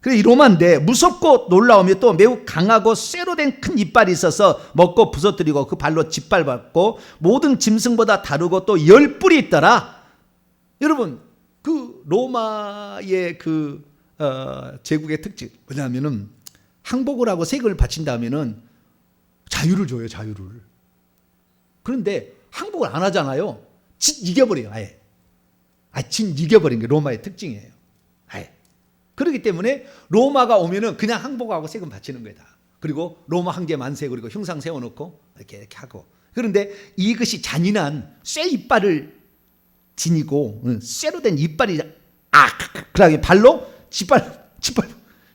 그래서 이 로마인데 무섭고 놀라우며 또 매우 강하고 쇠로 된 큰 이빨이 있어서 먹고 부서뜨리고 그 발로 짓밟았고 모든 짐승보다 다르고 또 10뿔이 있더라. 여러분 그 로마의 그 제국의 특징 뭐냐면은 항복을 하고 세금을 바친다면은 자유를 줘요. 자유를. 그런데 항복을 안 하잖아요. 진 이겨버려요. 아예. 진 이겨버린 게 로마의 특징이에요. 아예. 그렇기 때문에 로마가 오면은 그냥 항복하고 세금 바치는 거다. 그리고 로마 황제 만세 그리고 흉상 세워놓고 이렇게 하고. 그런데 이것이 잔인한 쇠 이빨을 지니고 쇠로 된 이빨이 그러게 발로 짓밟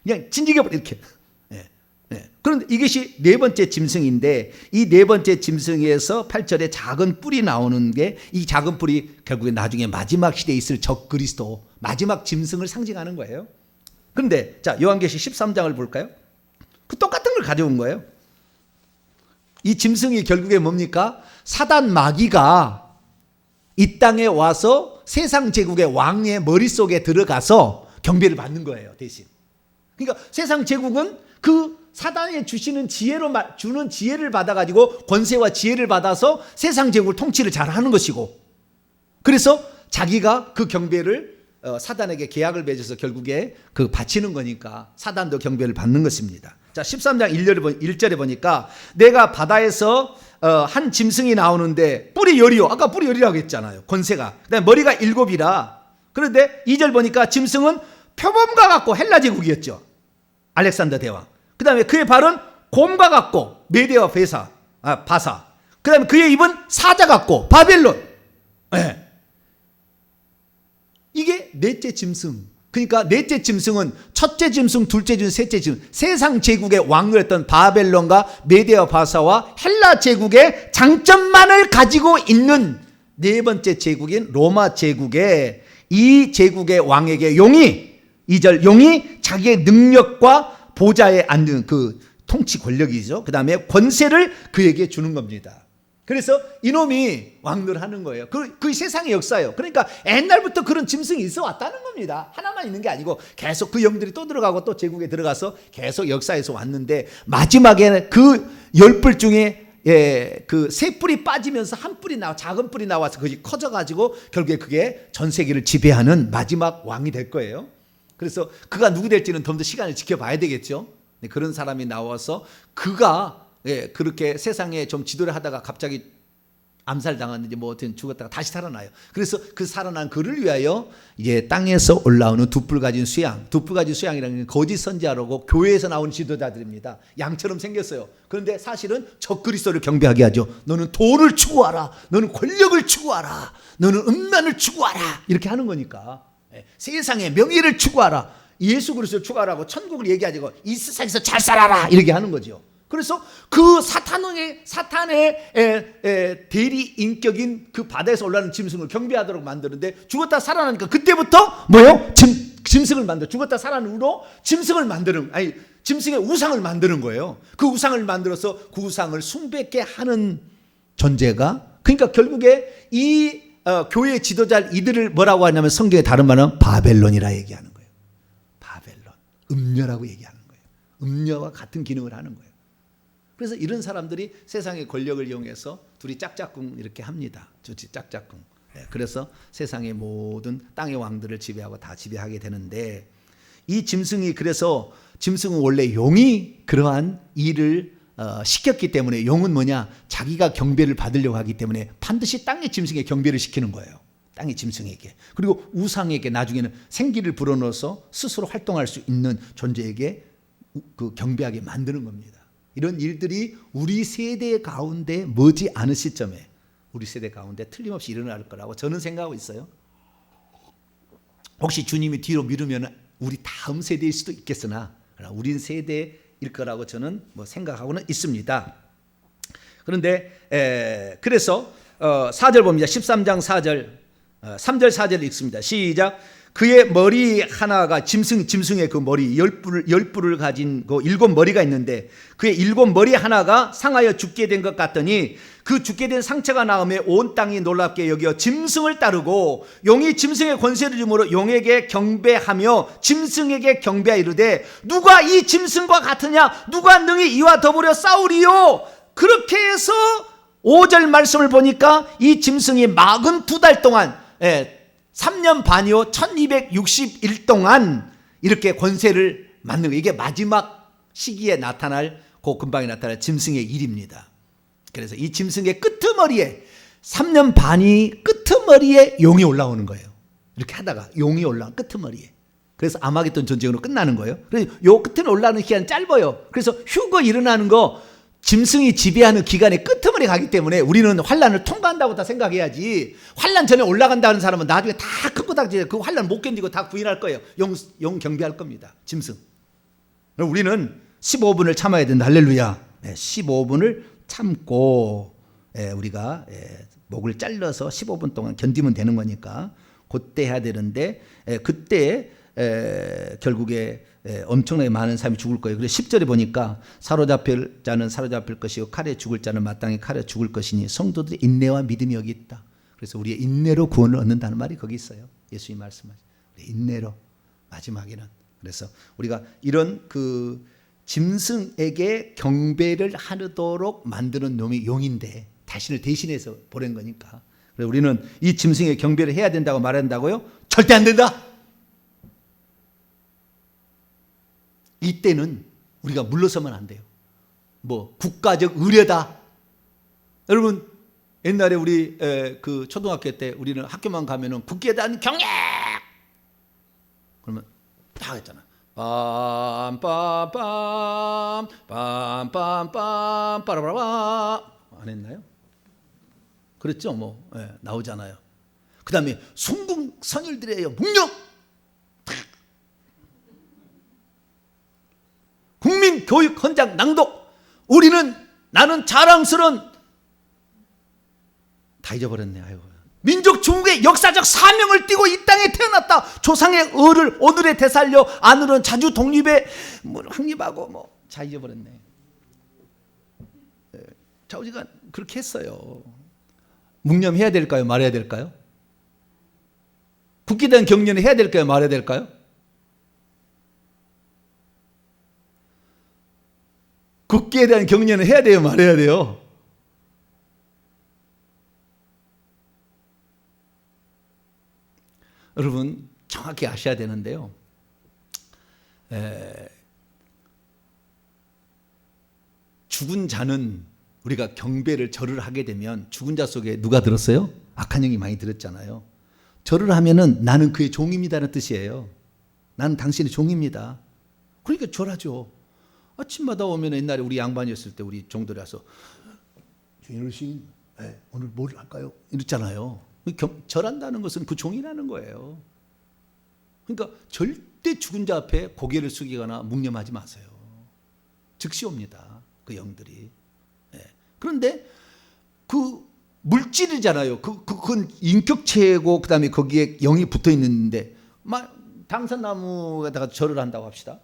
그냥 진지겨버려 이렇게. 그런데 이것이 네 번째 짐승인데 이 네 번째 짐승에서 8절에 작은 뿔이 나오는 게 이 작은 뿔이 결국에 나중에 마지막 시대에 있을 적 그리스도 마지막 짐승을 상징하는 거예요. 그런데 자 요한계시 13장을 볼까요? 그 똑같은 걸 가져온 거예요. 이 짐승이 결국에 뭡니까? 사단 마귀가 이 땅에 와서 세상 제국의 왕의 머릿속에 들어가서 경배를 받는 거예요. 대신. 그러니까 세상 제국은 그 사단이 주시는 주는 지혜를 받아가지고 권세와 지혜를 받아서 세상 제국을 통치를 잘 하는 것이고 그래서 자기가 그 경배를 사단에게 계약을 맺어서 결국에 그 바치는 거니까 사단도 경배를 받는 것입니다. 자 13장 1절에 보니까 내가 바다에서 한 짐승이 나오는데 뿔이 열이요. 아까 뿔이 열이라고 했잖아요. 권세가. 그다음에 머리가 7이라. 그런데 2절 보니까 짐승은 표범과 같고 헬라 제국이었죠. 알렉산더 대왕. 그 다음에 그의 발은 곰과 같고 메대와 바사. 그 다음에 그의 입은 사자 같고 바벨론. 네. 이게 넷째 짐승. 그러니까 넷째 짐승은 첫째 짐승, 둘째 짐승, 셋째 짐승. 세상 제국의 왕이었던 바벨론과 메대와 바사와 헬라 제국의 장점만을 가지고 있는 네 번째 제국인 로마 제국의 이 제국의 왕에게 용이 2절 용이 자기의 능력과 보좌에 앉는 그 통치 권력이죠. 그 다음에 권세를 그에게 주는 겁니다. 그래서 이놈이 왕을 하는 거예요. 그 세상의 역사예요. 그러니까 옛날부터 그런 짐승이 있어 왔다는 겁니다. 하나만 있는 게 아니고 계속 그 영들이 또 들어가고 또 제국에 들어가서 계속 역사에서 왔는데 마지막에는 그 10뿔 중에 그 세 뿔이 빠지면서 한 뿔이 작은 뿔이 나와서 그게 커져가지고 결국에 그게 전 세계를 지배하는 마지막 왕이 될 거예요. 그래서 그가 누구 될지는 좀 더 시간을 지켜봐야 되겠죠. 그런 사람이 나와서 그가 그렇게 세상에 좀 지도를 하다가 갑자기 암살당했는지 뭐 어떤 죽었다가 다시 살아나요. 그래서 그 살아난 그를 위하여 이제 땅에서 올라오는 두 뿔 가진 수양, 두 뿔 가진 수양이라는 게 거짓 선지자라고 교회에서 나온 지도자들입니다. 양처럼 생겼어요. 그런데 사실은 적 그리스도를 경배하게 하죠. 너는 돈을 추구하라, 너는 권력을 추구하라, 너는 음란을 추구하라 이렇게 하는 거니까. 세상의 명예를 추구하라, 예수 그리스도를 추구하라고 천국을 얘기하지고 이 세상에서 잘 살아라 이렇게 하는 거죠. 그래서 그 사탄의 대리 인격인 그 바다에서 올라오는 짐승을 경배하도록 만드는데 죽었다 살아나니까 그때부터 뭐요? 짐승을 만들어. 죽었다 살아난 후로 짐승을 만드는, 아니 짐승의 우상을 만드는 거예요. 그 우상을 만들어서 그 우상을 숭배케 하는 존재가, 그러니까 결국에 이 교회 지도자 이들을 뭐라고 하냐면 성경의 다른 말은 바벨론이라 얘기하는 거예요. 바벨론, 음녀라고 얘기하는 거예요. 음녀와 같은 기능을 하는 거예요. 그래서 이런 사람들이 세상의 권력을 이용해서 둘이 짝짝꿍 이렇게 합니다. 짝짝꿍. 그래서 세상의 모든 땅의 왕들을 지배하고 다 지배하게 되는데, 이 짐승이, 그래서 짐승은 원래 용이 그러한 일을 시켰기 때문에, 용은 뭐냐? 자기가 경배를 받으려고 하기 때문에 반드시 땅의 짐승에 경배를 시키는 거예요. 땅의 짐승에게. 그리고 우상에게 나중에는 생기를 불어넣어서 스스로 활동할 수 있는 존재에게 그 경배하게 만드는 겁니다. 이런 일들이 우리 세대 가운데 머지 않은 시점에 우리 세대 가운데 틀림없이 일어날 거라고 저는 생각하고 있어요. 혹시 주님이 뒤로 미루면 우리 다음 세대일 수도 있겠으나 우리 세대일 거라고 저는 생각하고는 있습니다. 그런데 그래서 4절 봅니다. 13장 4절 3절 4절 읽습니다. 시작. 그의 머리 하나가 짐승의 그 머리 10뿔을 가진 그 7머리가 있는데 그의 7머리 하나가 상하여 죽게 된 것 같더니 그 죽게 된 상처가 나음에 온 땅이 놀랍게 여겨 짐승을 따르고 용이 짐승의 권세를 주므로 용에게 경배하며 짐승에게 경배하여 이르되 누가 이 짐승과 같으냐 누가 능히 이와 더불어 싸우리요. 그렇게 해서 5절 말씀을 보니까 이 짐승이 42달 동안 3년 반이요 1260일 동안 이렇게 권세를 맡는 거예요. 이게 마지막 시기에 나타날 그 근방에 나타날 짐승의 일입니다. 그래서 이 짐승의 끄트머리에 3년 반이 끄트머리에 용이 올라오는 거예요. 이렇게 하다가 용이 올라온 끄트머리에. 그래서 아마겟돈 전쟁으로 끝나는 거예요. 그래서 요 끝에 올라오는 기간이 짧아요. 그래서 휴거 일어나는 거 짐승이 지배하는 기간의 끄트머리 가기 때문에 우리는 환란을 통과한다고 다 생각해야지. 환란 전에 올라간다는 사람은 나중에 다 크고닥지 그 환란 못 견디고 다 부인할 거예요. 용 경배할 겁니다. 짐승. 우리는 15분을 참아야 된다. 할렐루야. 15분을 참고 우리가 목을 잘라서 15분 동안 견디면 되는 거니까 그때 해야 되는데 그때 결국에 엄청나게 많은 사람이 죽을 거예요. 그래서 10절에 보니까 사로잡힐 자는 사로잡힐 것이요 칼에 죽을 자는 마땅히 칼에 죽을 것이니 성도들의 인내와 믿음이 여기 있다. 그래서 우리의 인내로 구원을 얻는다는 말이 거기 있어요. 예수님 말씀하신 인내로 마지막에는. 그래서 우리가 이런 그 짐승에게 경배를 하도록 만드는 놈이 용인데 자신을 대신해서 보낸 거니까. 그래서 우리는 이 짐승에 경배를 해야 된다고 말한다고요? 절대 안 된다. 이때는 우리가 물러서면 안 돼요. 국가적 의례다. 여러분 옛날에 우리 그 초등학교 때 우리는 학교만 가면은 국기에 대한 경례. 그러면 다 했잖아. 빰빰빰 빰빰빰 빠라바라 안 했나요? 그랬죠. 나오잖아요. 그 다음에 순국 선열들의 묵념 국민교육 헌장 낭독. 나는 자랑스러운 다 잊어버렸네. 아이고. 민족 중국의 역사적 사명을 띠고 이 땅에 태어났다. 조상의 의를 오늘에 되살려 안으로는 자주 독립에 확립하고 다 잊어버렸네. 자, 우리가 그렇게 했어요. 묵념해야 될까요? 말해야 될까요? 국기에 대한 경륜을 해야 될까요? 말해야 될까요? 국기에 대한 경륜을 해야 돼요? 말해야 돼요? 여러분 정확히 아셔야 되는데요. 죽은 자는 우리가 경배를 절을 하게 되면 죽은 자 속에 누가 들었어요? 악한 영이 많이 들었잖아요. 절을 하면은 나는 그의 종입니다는 뜻이에요. 나는 당신의 종입니다. 그러니까 절하죠. 아침마다 오면 옛날에 우리 양반이었을 때 우리 종들이 와서 주인 어르신 오늘 뭘 할까요? 이랬잖아요. 절한다는 것은 그 종이라는 거예요. 그러니까 절대 죽은 자 앞에 고개를 숙이거나 묵념하지 마세요. 즉시 옵니다. 그 영들이. 그런데 그 물질이잖아요. 그건 인격체고 그다음에 거기에 영이 붙어 있는데 당산나무에다가 절을 한다고 합시다.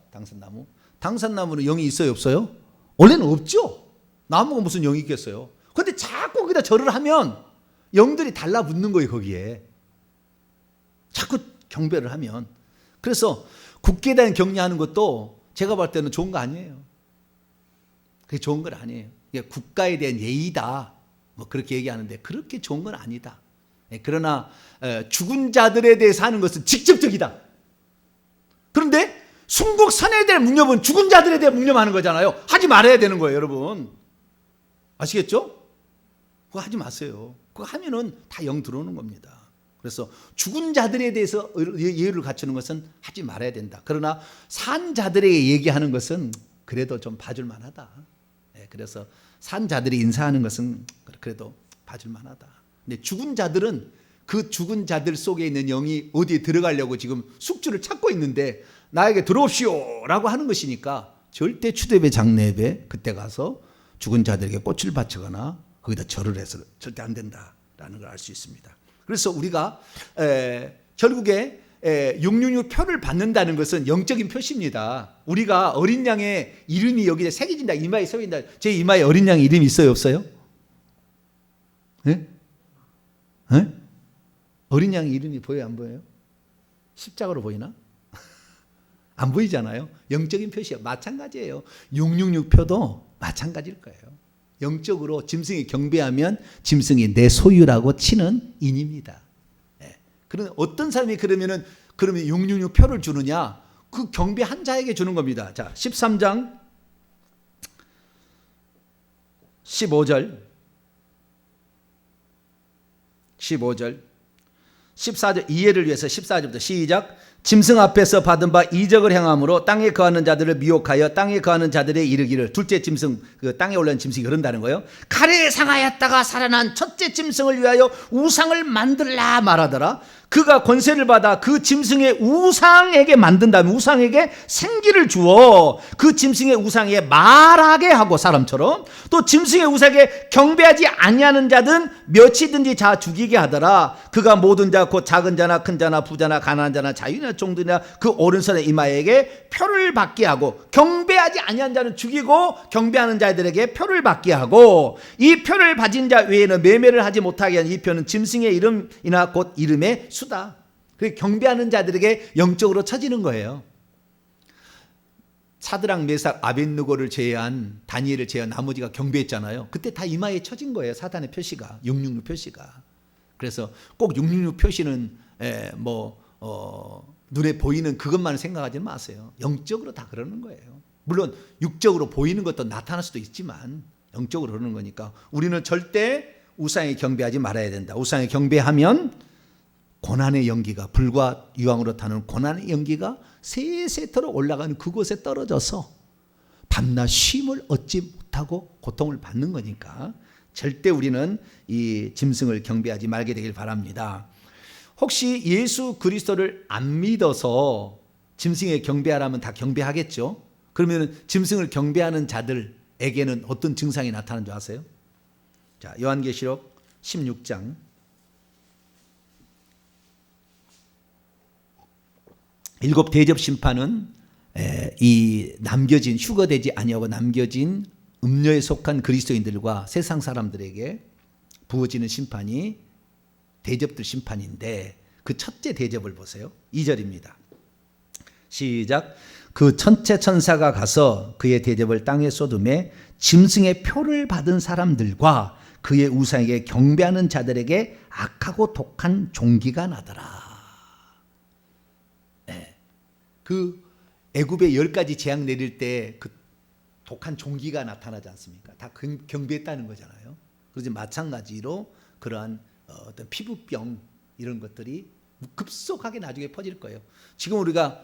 당산나무는 영이 있어요, 없어요? 원래는 없죠. 나무가 무슨 영이 있겠어요. 그런데 자꾸 거기다 절을 하면 영들이 달라붙는 거예요, 거기에. 자꾸 경배를 하면. 그래서 국기에 대한 경례하는 것도 제가 볼 때는 좋은 거 아니에요. 그게 좋은 건 아니에요. 국가에 대한 예의다. 그렇게 얘기하는데 그렇게 좋은 건 아니다. 그러나 죽은 자들에 대해서 하는 것은 직접적이다. 그런데 순국 선열될 묵념은 죽은 자들에 대해 묵념하는 거잖아요. 하지 말아야 되는 거예요, 여러분. 아시겠죠? 그거 하지 마세요. 그거 하면은 다 영 들어오는 겁니다. 그래서 죽은 자들에 대해서 예의를 갖추는 것은 하지 말아야 된다. 그러나 산 자들에게 얘기하는 것은 그래도 좀 봐줄 만하다. 그래서 산 자들이 인사하는 것은 그래도 봐줄 만하다. 근데 죽은 자들은 그 죽은 자들 속에 있는 영이 어디에 들어가려고 지금 숙주를 찾고 있는데 나에게 들어옵시오 라고 하는 것이니까 절대 추대배 장례배 그때 가서 죽은 자들에게 꽃을 바치거나 거기다 절을 해서 절대 안 된다라는 걸 알 수 있습니다. 그래서 우리가 결국에 666 표를 받는다는 것은 영적인 표시입니다. 우리가 어린 양의 이름이 여기에 새겨진다, 이마에 새겨진다. 제 이마에 어린 양의 이름이 있어요, 없어요? 네? 네? 어린 양의 이름이 보여요, 안 보여요? 십자가로 보이나? 안 보이잖아요. 영적인 표시야. 마찬가지예요. 666 표도 마찬가지일 거예요. 영적으로 짐승이 경배하면 짐승이 내 소유라고 치는 인입니다. 네. 그런 어떤 사람이 그러면 666 표를 주느냐? 그 경배한 자에게 주는 겁니다. 자, 13장 15절 14절 이해를 위해서 14절부터 시작. 짐승 앞에서 받은 바 이적을 행함으로 땅에 거하는 자들을 미혹하여 땅에 거하는 자들의 이르기를. 둘째 짐승, 그 땅에 올라온 짐승이 그런다는 거예요. 칼에 상하였다가 살아난 첫째 짐승을 위하여 우상을 만들라 말하더라. 그가 권세를 받아 그 짐승의 우상에게 만든다면 우상에게 생기를 주어 그 짐승의 우상에 말하게 하고 사람처럼 또 짐승의 우상에 경배하지 아니하는 자든 몇이든지 자 죽이게 하더라. 그가 모든 자 곧 작은 자나 큰 자나 부자나 가난한 자나 자유나 종들이나 그 오른손의 이마에게 표를 받게 하고 경배하지 아니한 자는 죽이고 경배하는 자들에게 표를 받게 하고 이 표를 받은 자 외에는 매매를 하지 못하게 하는 이 표는 짐승의 이름이나 곧 이름의 수다. 경배하는 자들에게 영적으로 쳐지는 거예요. 사드락 메삭 아벳느고를 제외한 다니엘을 제외한 나머지가 경배했잖아요. 그때 다 이마에 쳐진 거예요. 사단의 표시가 666 표시가. 그래서 꼭 666 표시는 눈에 보이는 그것만 생각하지 마세요. 영적으로 다 그러는 거예요. 물론 육적으로 보이는 것도 나타날 수도 있지만 영적으로 그러는 거니까 우리는 절대 우상에 경배하지 말아야 된다. 우상에 경배하면 고난의 연기가 불과 유황으로 타는 고난의 연기가 세세토록 올라가는 그곳에 떨어져서 밤낮 쉼을 얻지 못하고 고통을 받는 거니까 절대 우리는 이 짐승을 경배하지 말게 되길 바랍니다. 혹시 예수 그리스도를 안 믿어서 짐승에 경배하라면 다 경배하겠죠? 그러면 짐승을 경배하는 자들에게는 어떤 증상이 나타나는 줄 아세요? 자, 요한계시록 16장 7 대접 심판은 이 남겨진 휴거되지 아니하고 남겨진 음녀에 속한 그리스도인들과 세상 사람들에게 부어지는 심판이 대접들 심판인데 그 첫째 대접을 보세요. 2절입니다. 시작. 그 천체 천사가 가서 그의 대접을 땅에 쏟음에 짐승의 표를 받은 사람들과 그의 우상에게 경배하는 자들에게 악하고 독한 종기가 나더라. 그 애굽에 10가지 재앙 내릴 때 그 독한 종기가 나타나지 않습니까? 다 경배했다는 거잖아요. 그래서 마찬가지로 그러한 어떤 피부병 이런 것들이 급속하게 나중에 퍼질 거예요. 지금 우리가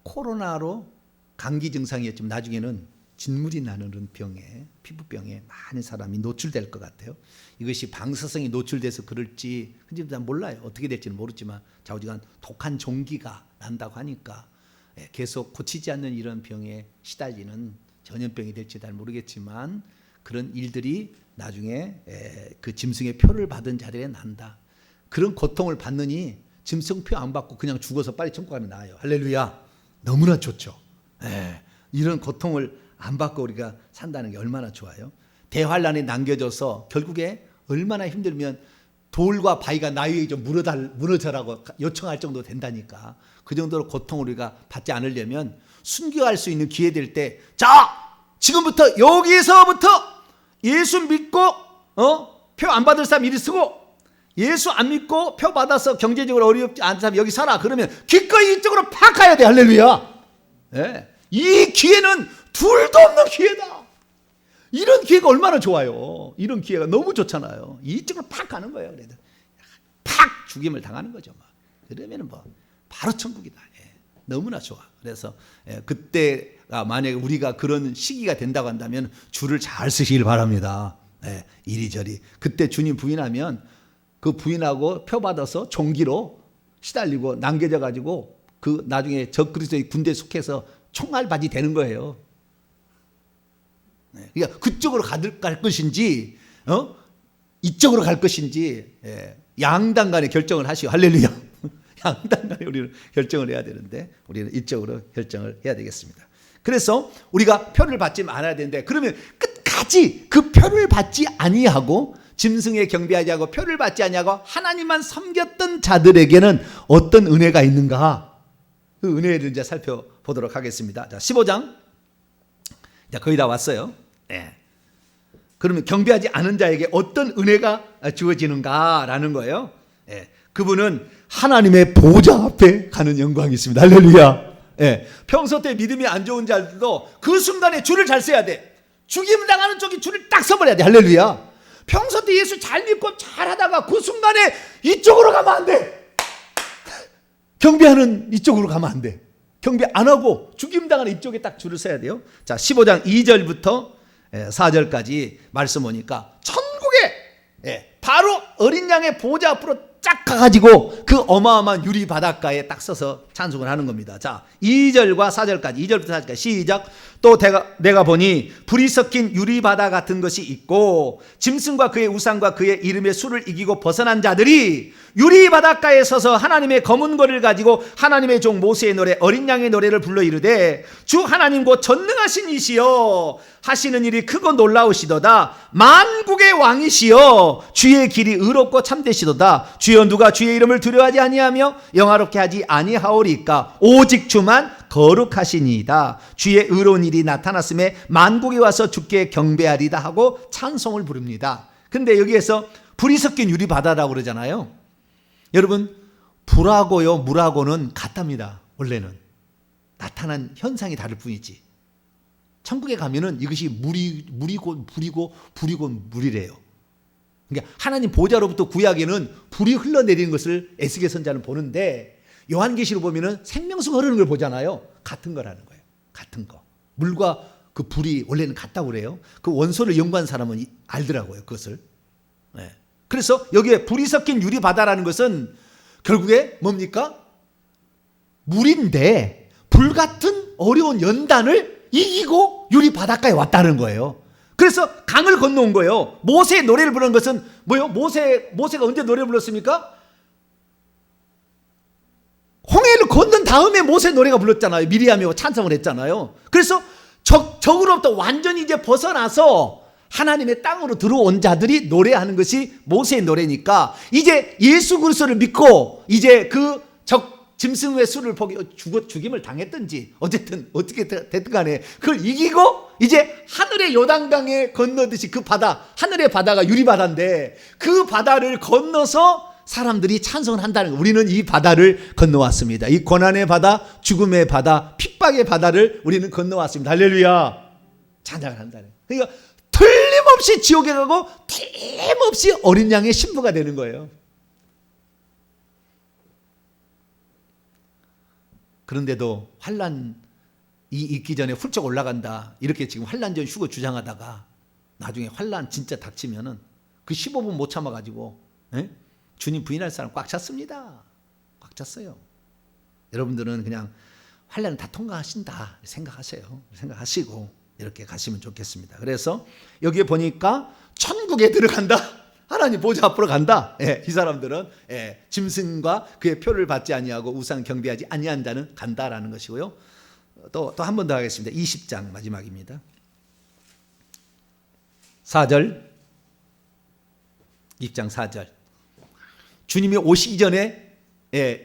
코로나로 감기 증상이었지만 나중에는 진물이 나는 병에 피부병에 많은 사람이 노출될 것 같아요. 이것이 방사성이 노출돼서 그럴지 난 몰라요. 어떻게 될지는 모르지만 좌우지간 독한 종기가 난다고 하니까 계속 고치지 않는 이런 병에 시달리는 전염병이 될지 잘 모르겠지만 그런 일들이 나중에 그 짐승의 표를 받은 자들에 난다. 그런 고통을 받느니 짐승표 안 받고 그냥 죽어서 빨리 천국 가면 나아요. 할렐루야. 너무나 좋죠. 이런 고통을 안 받고 우리가 산다는 게 얼마나 좋아요. 대환란에 남겨져서 결국에 얼마나 힘들면 돌과 바위가 나 위에 좀 무너져라고 요청할 정도 된다니까. 그 정도로 고통을 우리가 받지 않으려면 순교할 수 있는 기회 될 때, 자, 지금부터 여기서부터 예수 믿고 표 안 받을 사람 이리 쓰고 예수 안 믿고 표 받아서 경제적으로 어렵지 않은 사람 여기 살아. 그러면 기꺼이 이쪽으로 팍 가야 돼. 할렐루야. 이 기회는 둘도 없는 기회다. 이런 기회가 얼마나 좋아요. 이런 기회가 너무 좋잖아요. 이쪽으로 팍 가는 거예요. 그래도 팍 죽임을 당하는 거죠. 그러면 바로 천국이다. 너무나 좋아. 그래서 그때가 만약에 우리가 그런 시기가 된다고 한다면 줄을 잘 쓰시길 바랍니다. 예, 이리저리. 그때 주님 부인하면 그 부인하고 표 받아서 종기로 시달리고 남겨져 가지고 그 나중에 적그리스도의 군대에 속해서 총알바지 되는 거예요. 그러니까 그쪽으로 갈 것인지 이쪽으로 갈 것인지 양당 간에 결정을 하시오. 할렐루야. 양당 간에 우리는 결정을 해야 되는데 우리는 이쪽으로 결정을 해야 되겠습니다. 그래서 우리가 표를 받지 말아야 되는데 그러면 끝까지 그 표를 받지 아니하고 짐승에 경배하지 않고 표를 받지 아니하고 하나님만 섬겼던 자들에게는 어떤 은혜가 있는가? 그 은혜를 이제 살펴보도록 하겠습니다. 자, 15장. 이제 거의 다 왔어요. 네. 그러면 경배하지 않은 자에게 어떤 은혜가 주어지는가라는 거예요. 네. 그분은 하나님의 보좌 앞에 가는 영광이 있습니다. 할렐루야. 네. 평소 때 믿음이 안 좋은 자들도 그 순간에 줄을 잘 서야 돼. 죽임 당하는 쪽이 줄을 딱 서버려야 돼. 할렐루야. 평소 때 예수 잘 믿고 잘 하다가 그 순간에 이쪽으로 가면 안 돼. 경배하는 이쪽으로 가면 안 돼. 경배 안 하고 죽임 당하는 이쪽에 딱 줄을 서야 돼요. 자, 15장 2절부터 4절까지 말씀 보니까 천국에 바로 어린 양의 보좌 앞으로 쫙 가가지고 그 어마어마한 유리 바닷가에 딱 서서 찬송을 하는 겁니다. 자, 2절과 4절까지 2절부터 4절까지 시작. 또 내가 보니 불이 섞인 유리 바다 같은 것이 있고 짐승과 그의 우상과 그의 이름의 수를 이기고 벗어난 자들이 유리 바닷가에 서서 하나님의 검은 거를 가지고 하나님의 종 모세의 노래 어린 양의 노래를 불러 이르되 주 하나님 곧 전능하신 이시여 하시는 일이 크고 놀라우시도다. 만국의 왕이시여 주의 길이 의롭고 참되시도다. 주여 누가 주의 이름을 두려워하지 아니하며 영화롭게 하지 아니하오리까. 오직 주만 거룩하시니이다. 주의 의로운 일이 나타났음에 만국이 와서 주께 경배하리다 하고 찬송을 부릅니다. 근데 여기에서 불이 섞인 유리 바다라고 그러잖아요. 여러분, 불하고요 물하고는 같답니다. 원래는 나타난 현상이 다를 뿐이지. 천국에 가면은 이것이 물이고 불이고 불이고 물이래요. 그러니까 하나님 보좌로부터 구약에는 불이 흘러내리는 것을 에스겔 선지자는 보는데 요한계시로 보면은 생명수가 흐르는 걸 보잖아요. 같은 거라는 거예요. 같은 거. 물과 그 불이 원래는 같다고 그래요. 그 원소를 연구한 사람은 알더라고요. 그것을. 네. 그래서 여기에 불이 섞인 유리 바다라는 것은 결국에 뭡니까? 물인데 불 같은 어려운 연단을 이기고 유리 바닷가에 왔다는 거예요. 그래서 강을 건너온 거예요. 모세의 노래를 부르는 것은 뭐예요? 모세가 언제 노래를 불렀습니까? 홍해를 건넌 다음에 모세 노래가 불렀잖아요. 미리암이 찬송을 했잖아요. 그래서 적으로부터 완전히 이제 벗어나서 하나님의 땅으로 들어온 자들이 노래하는 것이 모세의 노래니까 이제 예수 그리스도를 믿고 이제 그 짐승의 수를 죽임을 당했든지 어쨌든 어떻게 됐든 간에 그걸 이기고 이제 하늘의 요단강에 건너듯이 그 바다, 하늘의 바다가 유리바다인데 그 바다를 건너서 사람들이 찬송을 한다는 거예요. 우리는 이 바다를 건너왔습니다. 이 고난의 바다, 죽음의 바다, 핍박의 바다를 우리는 건너왔습니다. 할렐루야. 찬양을 한다는 거예요. 그러니까 틀림없이 지옥에 가고 틀림없이 어린 양의 신부가 되는 거예요. 그런데도 환난이 있기 전에 훌쩍 올라간다. 이렇게 지금 환난 전 휴거 주장하다가 나중에 환난 진짜 닥치면은 그 15분 못 참아가지고 주님 부인할 사람 꽉 찼습니다. 꽉 찼어요. 여러분들은 그냥 환난은 다 통과하신다 생각하세요. 생각하시고 이렇게 가시면 좋겠습니다. 그래서 여기에 보니까 천국에 들어간다. 하나님 보좌 앞으로 간다. 이 사람들은 짐승과 그의 표를 받지 아니하고 우상 경배하지 아니한 자는 간다라는 것이고요. 또 한 번 더 하겠습니다. 20장 마지막입니다. 4절 20장 4절 주님이 오시기 전에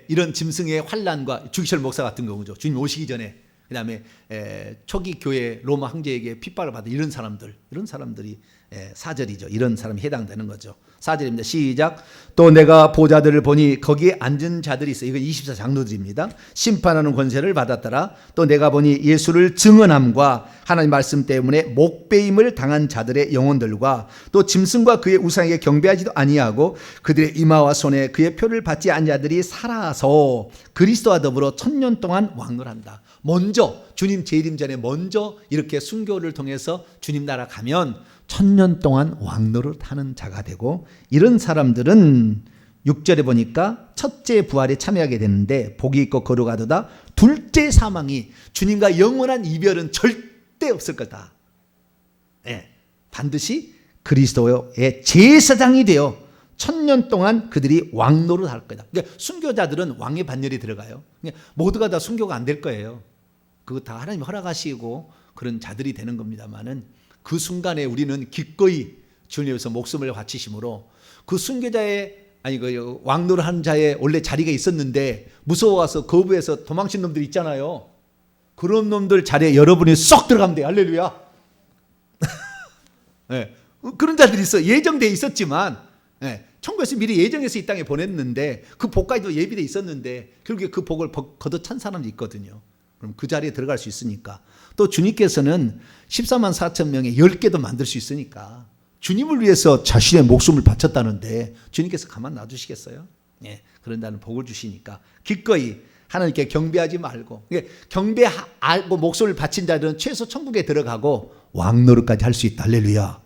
이런 짐승의 환난과 주기철 목사 같은 경우죠. 주님 오시기 전에 그 다음에 초기 교회 로마 황제에게 핍박을 받은 이런 사람들이 4절이죠. 이런 사람이 해당되는 거죠. 4절입니다. 시작. 또 내가 보좌들을 보니 거기에 앉은 자들이 있어요. 이건 24장로들입니다. 심판하는 권세를 받았더라. 또 내가 보니 예수를 증언함과 하나님 말씀 때문에 목배임을 당한 자들의 영혼들과 또 짐승과 그의 우상에게 경배하지도 아니하고 그들의 이마와 손에 그의 표를 받지 않은 자들이 살아서 그리스도와 더불어 1000년 동안 왕노한다. 먼저 주님 재림 전에 먼저 이렇게 순교를 통해서 주님 나라 가면 1000년 동안 왕노릇하는 자가 되고, 이런 사람들은 6절에 보니까 첫째 부활에 참여하게 되는데 복이 있고 거룩하도다. 둘째 사망이, 주님과 영원한 이별은 절대 없을 거다. 네, 반드시 그리스도의 제사장이 되어 1000년 동안 그들이 왕노릇 할 거다. 그러니까 순교자들은 왕의 반열에 들어가요. 그러니까 모두가 다 순교가 안 될 거예요. 그거 다 하나님 허락하시고 그런 자들이 되는 겁니다만은, 그 순간에 우리는 기꺼이 주님 위해서 목숨을 바치심으로, 그 순교자의 그 왕노릇 하는 자의 원래 자리가 있었는데 무서워서 거부해서 도망친 놈들 있잖아요. 그런 놈들 자리에 여러분이 쏙 들어가면 돼요. 할렐루야. 네, 그런 자들이 있어. 예정돼 있었지만, 네, 천국에서 미리 예정해서 이 땅에 보냈는데 그 복까지도 예비돼 있었는데 결국에 그 복을 거둬 찬 사람이 있거든요. 그럼 그 자리에 들어갈 수 있으니까. 또 주님께서는 14만 4천 명에 10개도 만들 수 있으니까, 주님을 위해서 자신의 목숨을 바쳤다는데 주님께서 가만 놔두시겠어요? 예, 그런다는 복을 주시니까 기꺼이 하나님께 경배하지 말고, 경배하고 목숨을 바친 자들은 최소 천국에 들어가고 왕노릇까지 할 수 있다. 할렐루야.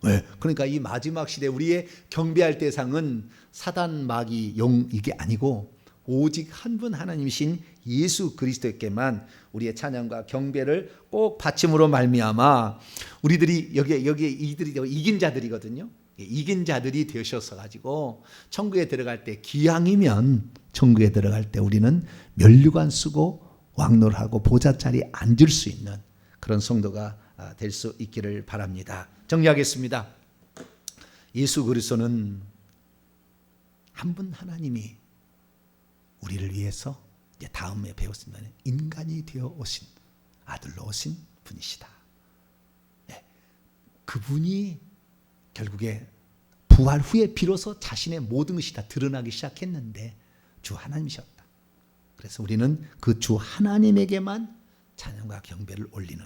네, 그러니까 이 마지막 시대 우리의 경배할 대상은 사단, 마귀, 용 이게 아니고 오직 한 분 하나님이신 예수 그리스도께만 우리의 찬양과 경배를 꼭 바침으로 말미암아 우리들이 여기 이들이 이긴 자들이거든요. 이긴 자들이 되셔서 가지고 천국에 들어갈 때, 기왕이면 천국에 들어갈 때 우리는 면류관 쓰고 왕노릇하고 보좌 자리에 앉을 수 있는 그런 성도가 될 수 있기를 바랍니다. 정리하겠습니다. 예수 그리스도는 한 분 하나님이 우리를 위해서, 이제 다음에 배웠습니다, 인간이 되어 오신, 아들로 오신 분이시다. 네, 그분이 결국에 부활 후에 비로소 자신의 모든 것이 다 드러나기 시작했는데 주 하나님이셨다. 그래서 우리는 그 주 하나님에게만 찬양과 경배를 올리는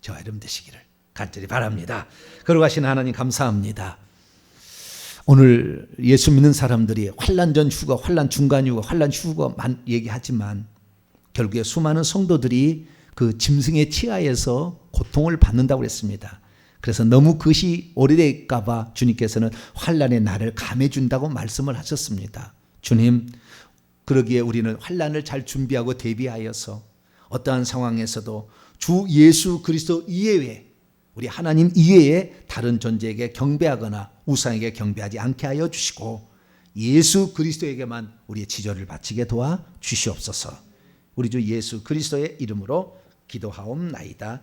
저와 여러분 되시기를 간절히 바랍니다. 거룩하신 하나님 감사합니다. 오늘 예수 믿는 사람들이 환난 전 휴거, 환난 중간 휴거, 환난 휴거만 얘기하지만 결국에 수많은 성도들이 그 짐승의 치하에서 고통을 받는다고 했습니다. 그래서 너무 그것이 오래될까 봐 주님께서는 환난의 날을 감해준다고 말씀을 하셨습니다. 주님, 그러기에 우리는 환난을 잘 준비하고 대비하여서 어떠한 상황에서도 주 예수 그리스도 이외에, 우리 하나님 이외에 다른 존재에게 경배하거나 우상에게 경배하지 않게 하여 주시고 예수 그리스도에게만 우리의 지조를 바치게 도와 주시옵소서. 우리 주 예수 그리스도의 이름으로 기도하옵나이다.